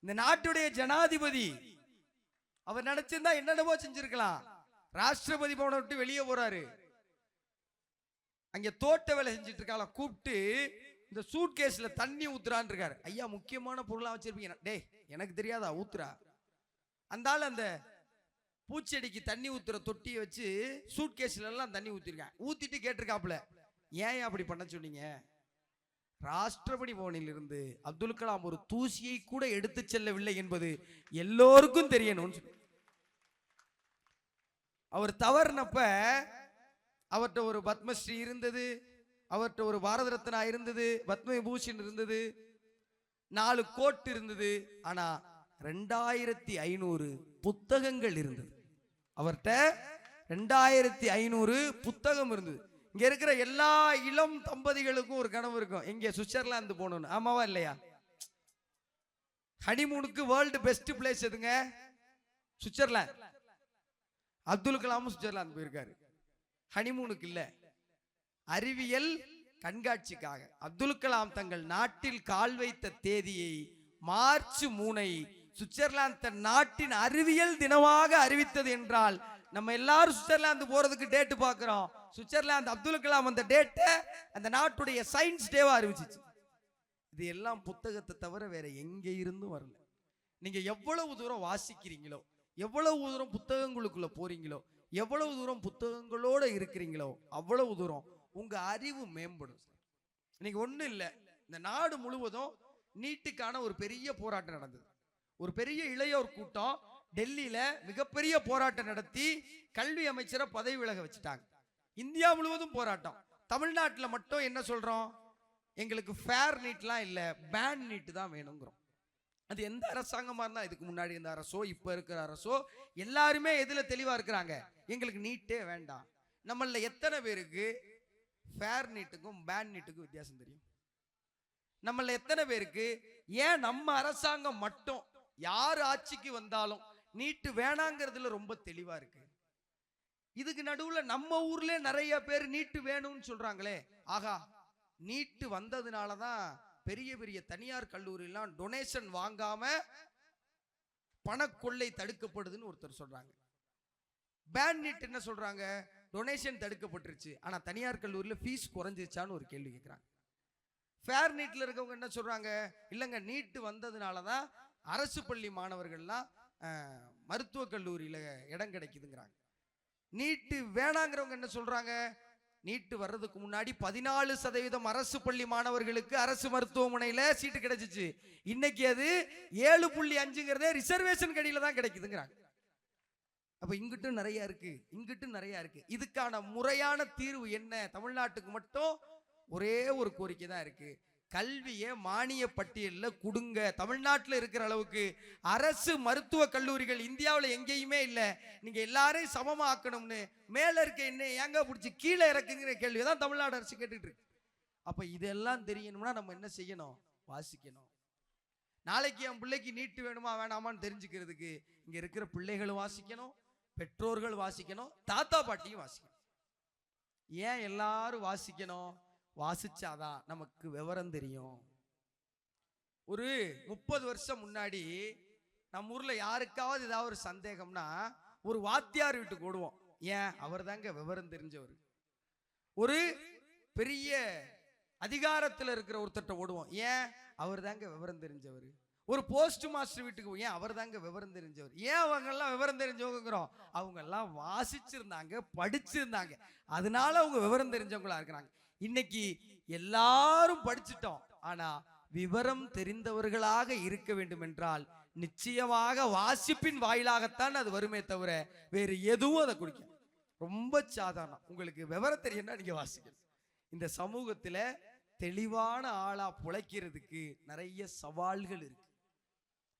இந்த நாட்டுடைய ஜனாதிபதி. அவர் நினைச்சிருந்தா என்னென்னவோ செஞ்சிருக்கலாம். ராஷ்டிரபதி பவனை விட்டு வெளியே போறாரு. அங்க தோட்ட வேலை செஞ்சுட்டு இருக்காங்க. கூப்பிட்டு இந்த சூட் கேஸ்ல தண்ணி ஊத்துறான்னு இருக்காரு. ஐயா முக்கியமான பொருளா வச்சிருப்பீங்க. டேய் எனக்கு தெரியாதா ஊத்துறா? அந்த ஆள் அந்த பூச்செடிக்கு தண்ணி ஊத்துற தொட்டியை வச்சு சூட் கேஸ்ல எல்லாம் தண்ணி ஊத்திருக்கேன். ஊத்திட்டு கேட்டிருக்காப்புல, ஏன் அப்படி பண்ண சொன்னீங்க? ராஷ்டிரபதி பவனில் இருந்து அப்துல் கலாம் ஒரு தூசியை கூட எடுத்து செல்லவில்லை என்பது எல்லோருக்கும் தெரியணும். அவர் தவறுனப்ப அவர்கிட்ட ஒரு பத்மஸ்ரீ இருந்தது, அவர்கிட்ட ஒரு பாரத ரத்னா இருந்தது, பத்ம விபூஷன் இருந்தது, 4 கோட் இருந்தது. ஆனா 2500 புத்தகங்கள் இருந்தது. அவர்கிட்ட 2500 புத்தகம் இருந்தது. இங்க இருக்கிற எல்லா இளம் தம்பதிகளுக்கும் ஒரு கனவு இருக்கும், எங்க சுவிட்சர்லாந்து போகணும்னு. ஆமாவா இல்லையா? ஹனிமூனுக்கு வேர்ல்டு பெஸ்ட் பிளேஸ் எதுங்க? சுவிட்சர்லாந்து. அப்துல் கலாமும் சுவிட்சர்லாந்து போயிருக்காரு. ஹனிமூனுக்கு இல்ல, அறிவியல் கண்காட்சிக்காக. அப்துல் கலாம் தங்கள் நாட்டில் கால் வைத்த தேதியை மார்ச் 3 சுவிட்சர்லாந்து தன் நாட்டின் அறிவியல் தினமாக அறிவித்தது என்றால் நம்ம எல்லாரும் சுவிட்சர்லாந்து போறதுக்கு டேட் பார்க்கிறோம். சுவிட்சர்லாந்து அப்துல் கலாம் அந்த டேட்டை அந்த நாட்டுடைய சயின்ஸ் டேவா அறிவிச்சிச்சு. இது எல்லாம் புத்தகத்தை தவிர வேற எங்க இருந்தும் வரல. நீங்க எவ்வளவு தூரம் வாசிக்கிறீங்களோ, எவ்வளவு தூரம் புத்தகங்களுக்குள்ள போறீங்களோ, எவ்வளவு தூரம் புத்தகங்களோட இருக்கிறீங்களோ அவ்வளவு தூரம் உங்க அறிவு மேம்படும். இன்னைக்கு ஒண்ணு இல்ல, இந்த நாடு முழுவதும் நீட்டுக்கான ஒரு பெரிய போராட்டம் நடந்தது. ஒரு பெரிய இளையோர் கூட்டம் டெல்லியில மிகப்பெரிய போராட்டம் நடத்தி கல்வி அமைச்சரை பதவி விலக வச்சுட்டாங்க. இந்தியா முழுவதும் போராட்டம். தமிழ்நாட்டில் மட்டும் என்ன சொல்றோம்? எங்களுக்கு ஃபேர் நீட்லாம் இல்ல, பேன் நீட் தான் வேணுங்கிறோம். அது எந்த அரசாங்கமா இருந்தா, இதுக்கு முன்னாடி இருந்த அரசோ இப்ப இருக்கிற அரசோ, எல்லாருமே எதுல தெளிவா இருக்கிறாங்க? எங்களுக்கு நீட்டே வேண்டாம். நம்மள எத்தனை பேருக்கு ஃபேர் நீட்டுக்கும் பேன் நீட்டுக்கும் வித்தியாசம் தெரியும்? நம்மள எத்தனை பேருக்கு ஏன் நம்ம அரசாங்கம் மட்டும் யார் ஆட்சிக்கு வந்தாலும் நீட்டு வேணாங்கிறதுல ரொம்ப தெளிவா இருக்கு? இதுக்கு நடுவுல நம்ம ஊர்ல நிறைய பேர் நீட்டு வேணும்னு சொல்றாங்களே. ஆகா, நீட்டு வந்ததுனாலதான் பெரிய பெரிய தனியார் கல்லூரியெல்லாம் டொனேஷன் வாங்காம பணக்கொள்ளை தடுக்கப்படுதுன்னு ஒருத்தர் சொல்றாங்க. பேன் நீட் என்ன சொல்றாங்க? டொனேஷன் தடுக்கப்பட்டுருச்சு, ஆனா தனியார் கல்லூரியில ஃபீஸ் குறைஞ்சிருச்சான்னு ஒரு கேள்வி கேட்கிறாங்க. ஃபேர் நீட்ல இருக்கவங்க என்ன சொல்றாங்க? இல்லைங்க, நீட்டு வந்ததுனாலதான் அரசு பள்ளி மாணவர்கள்லாம் மருத்துவ கல்லூரியில இடம் கிடைக்குதுங்கிறாங்க. நீட்டு வேணாங்கிறவங்க என்ன சொல்றாங்க? நீட்டு வர்றதுக்கு முன்னாடி 14% அரசு பள்ளி மாணவர்களுக்கு அரசு மருத்துவமனையில சீட்டு கிடைச்சிச்சு. இன்னைக்கு அது 7.5 ரிசர்வேஷன் கடியில தான் கிடைக்குதுங்கிறாங்க. அப்ப இங்கிட்டும் நிறைய இருக்கு, இங்கிட்டும் நிறைய இருக்கு. இதுக்கான முறையான தீர்வு என்ன? தமிழ்நாட்டுக்கு மட்டும் ஒரே ஒரு கோரிக்கை தான் இருக்கு. கல்வியை மானிய பட்டியலில் கொடுங்க. தமிழ்நாட்டில் இருக்கிற அளவுக்கு அரசு மருத்துவ கல்லூரிகள் இந்தியாவில் எங்கேயுமே இல்லை. நீங்க எல்லாரையும் சமமாக்கணும்னு மேல இருக்க என்ன ஏங்க பிடிச்சி கீழே இறக்குங்கிற கேள்வி தான் தமிழ்நாடு அரசு கேட்டுட்டு இருக்கு. அப்ப இதெல்லாம் தெரியணும்னா நம்ம என்ன செய்யணும்? வாசிக்கணும். நாளைக்கு என் பிள்ளைக்கு நீட்டு வேணுமா வேணாமான்னு தெரிஞ்சுக்கிறதுக்கு இங்க இருக்கிற பிள்ளைகளும் வாசிக்கணும், பெற்றோர்கள் வாசிக்கணும், தாத்தா பாட்டியும் வாசிக்கணும். ஏன் எல்லாரும் வாசிக்கணும்? வாசிச்சாதான் நமக்கு விவரம் தெரியும். ஒரு 30 வருஷம் முன்னாடி நம்ம ஊர்ல யாருக்காவது ஏதாவது ஒரு சந்தேகம்னா ஒரு வாத்தியார் வீட்டுக்கு ஓடுவோம். ஏன்? அவர் தாங்க விவரம் தெரிஞ்சவர். ஒரு பெரிய அதிகாரத்தில் இருக்கிற ஒருத்தட்ட ஓடுவோம். ஏன்? அவர் தாங்க விவரம் தெரிஞ்சவர். ஒரு போஸ்ட் மாஸ்டர் வீட்டுக்கு, ஏன்? அவர் தாங்க விவரம் தெரிஞ்சவர். ஏன் அவங்க எல்லாம் விவரம் தெரிஞ்சவங்கிறோம்? அவங்க எல்லாம் வாசிச்சிருந்தாங்க, படிச்சிருந்தாங்க, அதனால அவங்க விவரம் தெரிஞ்சவங்களா இருக்கிறாங்க. இன்னைக்கு எல்லாரும் படிச்சிட்டோம், ஆனா விவரம் தெரிந்தவர்களாக இருக்க வேண்டும் என்றால் நிச்சயமாக வாசிப்பின் வாயிலாகத்தான் அது வருமே தவிர வேறு எதுவும் அதை குடிக்கும். ரொம்ப சாதாரணம். உங்களுக்கு விவரம் தெரியும்னா நீங்க வாசிக்கணும். இந்த சமூகத்துல தெளிவான ஆளா புழைக்கிறதுக்கு நிறைய சவால்கள் இருக்கு.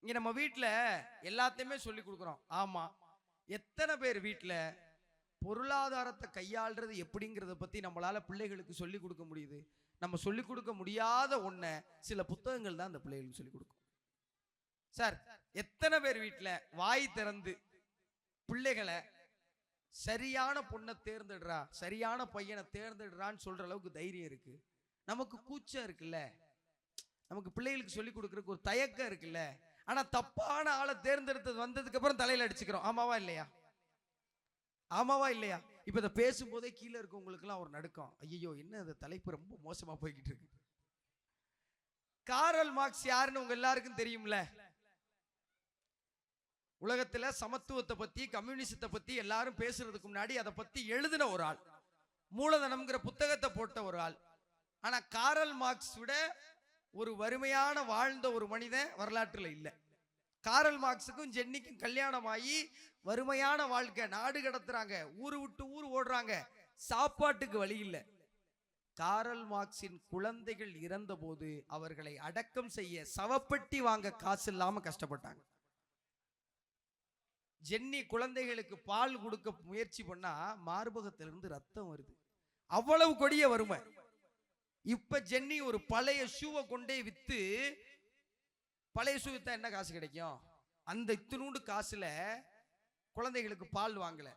இங்க நம்ம வீட்டுல எல்லாத்தையுமே சொல்லி கொடுக்குறோம். ஆமா, எத்தனை பேர் வீட்டுல பொருளாதாரத்தை கையாள்றது எப்படிங்கிறத பத்தி நம்மளால பிள்ளைகளுக்கு சொல்லி கொடுக்க முடியுது? நம்ம சொல்லி கொடுக்க முடியாத ஒன்ன சில புத்தகங்கள் தான் அந்த பிள்ளைகளுக்கு சொல்லி கொடுக்கும். சார், எத்தனை பேர் வீட்டுல வாய் திறந்து பிள்ளைகளை சரியான பொண்ணை தேர்ந்தெடுறா, சரியான பையனை தேர்ந்தெடுறான்னு சொல்ற அளவுக்கு தைரியம் இருக்கு? நமக்கு கூச்சம் இருக்குல்ல, நமக்கு பிள்ளைகளுக்கு சொல்லி கொடுக்கறதுக்கு ஒரு தயக்கம் இருக்குல்ல. ஆனா தப்பான ஆளை தேர்ந்தெடுத்தது வந்ததுக்கு அப்புறம் தலையில அடிச்சுக்கிறோம். ஆமாவா இல்லையா? ஆமாவா இல்லையா? இப்ப இதை பேசும்போதே கீழே இருக்கவங்களுக்கு எல்லாம் ஒரு நடுக்கம். ஐயோ, என்ன இந்த தலைப்பு ரொம்ப மோசமா போய்கிட்டு இருக்கு. காரல் மார்க்ஸ் யாருன்னு உங்க எல்லாருக்கும் தெரியும்ல. உலகத்துல சமத்துவத்தை பத்தி, கம்யூனிசத்தை பத்தி எல்லாரும் பேசுறதுக்கு முன்னாடி அதை பத்தி எழுதின ஒரு ஆள், மூலதனம்ங்கிற புத்தகத்தை போட்ட ஒரு ஆள். ஆனா காரல் மார்க்ஸ் விட ஒரு வறுமையான வாழ்ந்த ஒரு மனிதன் வரலாற்றுல இல்லை. காரல் மார்க்ஸுக்கும் ஜென்னிக்கும் கல்யாணம் ஆகி வறுமையான வாழ்க்கை, நாடு கடத்துறாங்க, ஊரு விட்டு ஊர் ஓடுறாங்க, சாப்பாட்டுக்கு வழி இல்லை. காரல் மார்க்ஸின் குழந்தைகள் இறந்த போது அவர்களை அடக்கம் செய்ய சவப்பெட்டி வாங்க காசு இல்லாம கஷ்டப்பட்டாங்க. ஜென்னி குழந்தைகளுக்கு பால் கொடுக்க முயற்சி பண்ணா மார்பகத்திலிருந்து ரத்தம் வருது. அவ்வளவு கொடிய வறுமை. இப்ப ஜென்னி ஒரு பழைய ஷூவை கொண்டே வித்து, பழைய ஷூ வித்தா என்ன காசு கிடைக்கும்? அந்த இத்தினூண்டு காசுல குழந்தைகளுக்கு பால் வாங்கல,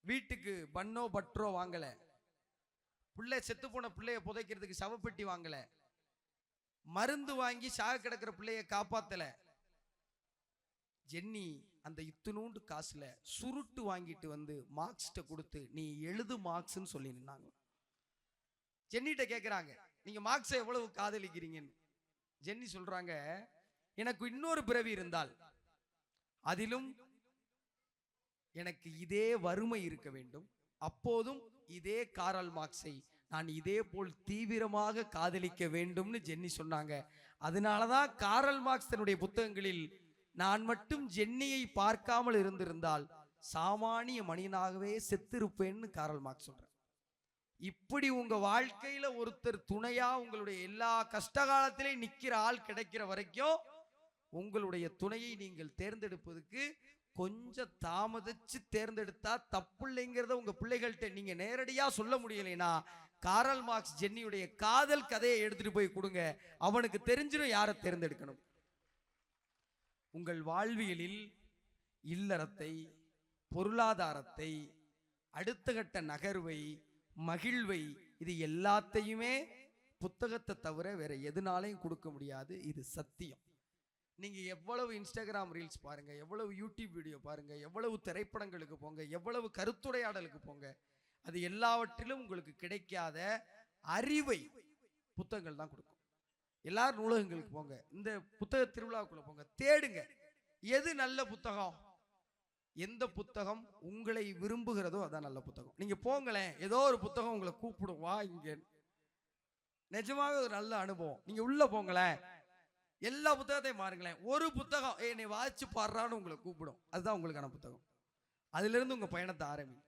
வீட்டுக்கு பன்னோ பட்ரோ வாங்கல, பிள்ளை செத்து போன பிள்ளைய புதைக்கிறதுக்கு சவப்பெட்டி வாங்கல, மருந்து வாங்கி சாக கிடக்கிற பிள்ளைய காப்பாத்தல. ஜென்னி அந்த இத்தினூண்டு காசுல சுருட்டு வாங்கிட்டு வந்து மார்க்ஸ்ட கொடுத்து, நீ எழுது மார்க்ஸ்ன்னு சொல்லி நின்னாங்க. ஜென்னிட்ட கேட்கிறாங்க, நீங்க மார்க்ஸை எவ்வளவு காதலிக்கிறீங்கன்னு. ஜென்னி சொல்றாங்க, எனக்கு இன்னொரு பிறவி இருந்தால் அதிலும் எனக்கு இதே வறுமை இருக்க வேண்டும், அப்போதும் இதே காரல் மார்க்ஸை நான் இதே போல் தீவிரமாக காதலிக்க வேண்டும்னு ஜென்னி சொன்னாங்க. அதனாலதான் காரல் மார்க்ஸ் தன்னுடைய புத்தகங்களில் நான் மட்டும் ஜென்னியை பார்க்காமல் இருந்திருந்தால் சாமானிய மனிதனாகவே செத்திருப்பேன்னு காரல் மார்க்ஸ் சொல்ற. இப்படி உங்க வாழ்க்கையில ஒருத்தர் துணையா உங்களுடைய எல்லா கஷ்டகாலத்திலையும் நிக்கிற ஆள் கிடைக்கிற வரைக்கும் உங்களுடைய துணையை நீங்கள் தேர்ந்தெடுப்பதற்கு கொஞ்சம் தாமதிச்சு தேர்ந்தெடுத்தா தப்பு இல்லைங்கிறத உங்க பிள்ளைகள்கிட்ட நீங்க நேரடியா சொல்ல முடியலைன்னா காரல் மார்க்ஸ் ஜென்னியுடைய காதல் கதையை எடுத்துட்டு போய் கொடுங்க, அவனுக்கு தெரிஞ்சிடும் யாரை தேர்ந்தெடுக்கணும். உங்கள் வாழ்வியலில் இல்லறத்தை, பொருளாதாரத்தை, அடுத்த கட்ட நகர்வை, மகிழ்வை, இது எல்லாத்தையுமே புத்தகத்தை தவிர வேற எதுனாலையும் கொடுக்க முடியாது. இது சத்தியம். நீங்க எவ்வளவு இன்ஸ்டாகிராம் ரீல்ஸ் பாருங்க, எவ்வளவு யூடியூப் வீடியோ பாருங்க, எவ்வளவு திரைப்படங்களுக்கு போங்க, எவ்வளவு கருத்துரையாடலுக்கு போங்க, அது எல்லாவற்றிலும் உங்களுக்கு கிடைக்காத அறிவை புத்தகங்கள் தான் கொடுக்கும். எல்லாரும் நூலகங்களுக்கு போங்க, இந்த புத்தக திருவிழாவுக்குள்ள போங்க, தேடுங்க எது நல்ல புத்தகம். எந்த புத்தகம் உங்களை விரும்புகிறதோ அதான் நல்ல புத்தகம். நீங்க போங்களேன், ஏதோ ஒரு புத்தகம் உங்களை கூப்பிடும், வா இங்க. நிஜமாவே ஒரு நல்ல அனுபவம். நீங்க உள்ள போங்களேன், எல்லா புத்தகத்தையும் மாறுங்களேன், ஒரு புத்தகம் என்னை வாசிச்சு பாடுறான்னு உங்களை கூப்பிடும். அதுதான் உங்களுக்கான புத்தகம். அதுல இருந்து உங்க பயணத்தை ஆரம்பி.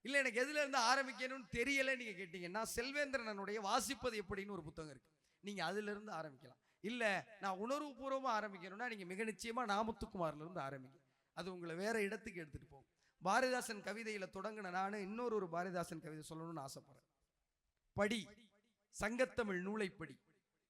இல்ல எனக்கு எதுல இருந்து ஆரம்பிக்கணும்னு தெரியல நீங்க கேட்டீங்கன்னா, செல்வேந்திரனுடைய வாசிப்பது எப்படின்னு ஒரு புத்தகம் இருக்கு. நீங்க அதுல இருந்து ஆரம்பிக்கலாம். இல்ல நான் உணர்வுபூர்வமா ஆரம்பிக்கணும்னா நீங்க மிக நிச்சயமா நாமுத்துக்குமார்ல இருந்து ஆரம்பிங்க. அது உங்களை வேற இடத்துக்கு எடுத்துட்டு போகும். பாரதிதாசன் கவிதையில தொடங்கின நானு இன்னொரு பாரதிதாசன் கவிதை சொல்லணும்னு ஆசைப்படுறேன். படி, சங்கத்தமிழ் நூலைப்படி,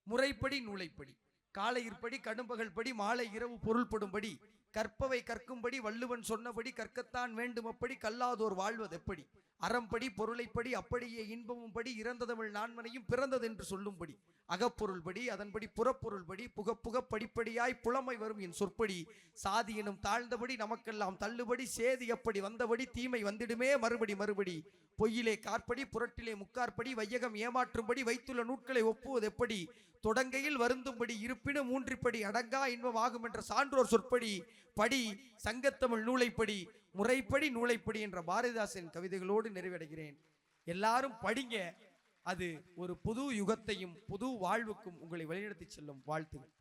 முறைப்படி நூலைப்படி, காலையிற்படி கடும்பகல் படி, மாலை இரவு பொருள்படும்படி, கற்பவை கற்கும்படி, வள்ளுவன் சொன்னபடி கற்கத்தான் வேண்டுமப்படி, கல்லாதோர் வாழ்வது எப்படி, அறம்படி பொருளைப்படி, அப்படியே இன்பமும் படி, இறந்த தமிழ் நான்மனையும் பிறந்தது என்று சொல்லும்படி, அகப்பொருள் படி, அதன்படி புறப்பொருள் படி, புக புக படிப்படியாய் புலமை வரும் என் சொற்படி, சாதி எனும் தாழ்ந்தபடி நமக்கெல்லாம் தள்ளுபடி, சேதி எப்படி வந்தபடி தீமை வந்திடுமே மறுபடி மறுபடி, பொய்யிலே காற்படி புரட்டிலே முக்காற்படி, வையகம் ஏமாற்றும்படி வைத்துள்ள நூட்களை ஒப்புவது எப்படி, தொடங்கையில் வருந்தும்படி இருப்பினும் மூன்றிப்படி அடங்கா இன்பம் ஆகும் என்ற சான்றோர் சொற்படி, படி சங்கத்தமிழ் நூலைப்படி, முறைப்படி நூலைப்படி என்ற பாரதிதாசன் கவிதைகளோடு நிறைவடைகிறேன். எல்லாரும் படிங்க. அது ஒரு புது யுகத்தையும் புது வாழ்வுக்கும் உங்களை வழிநடத்தி செல்லும். வாழ்த்துகள்.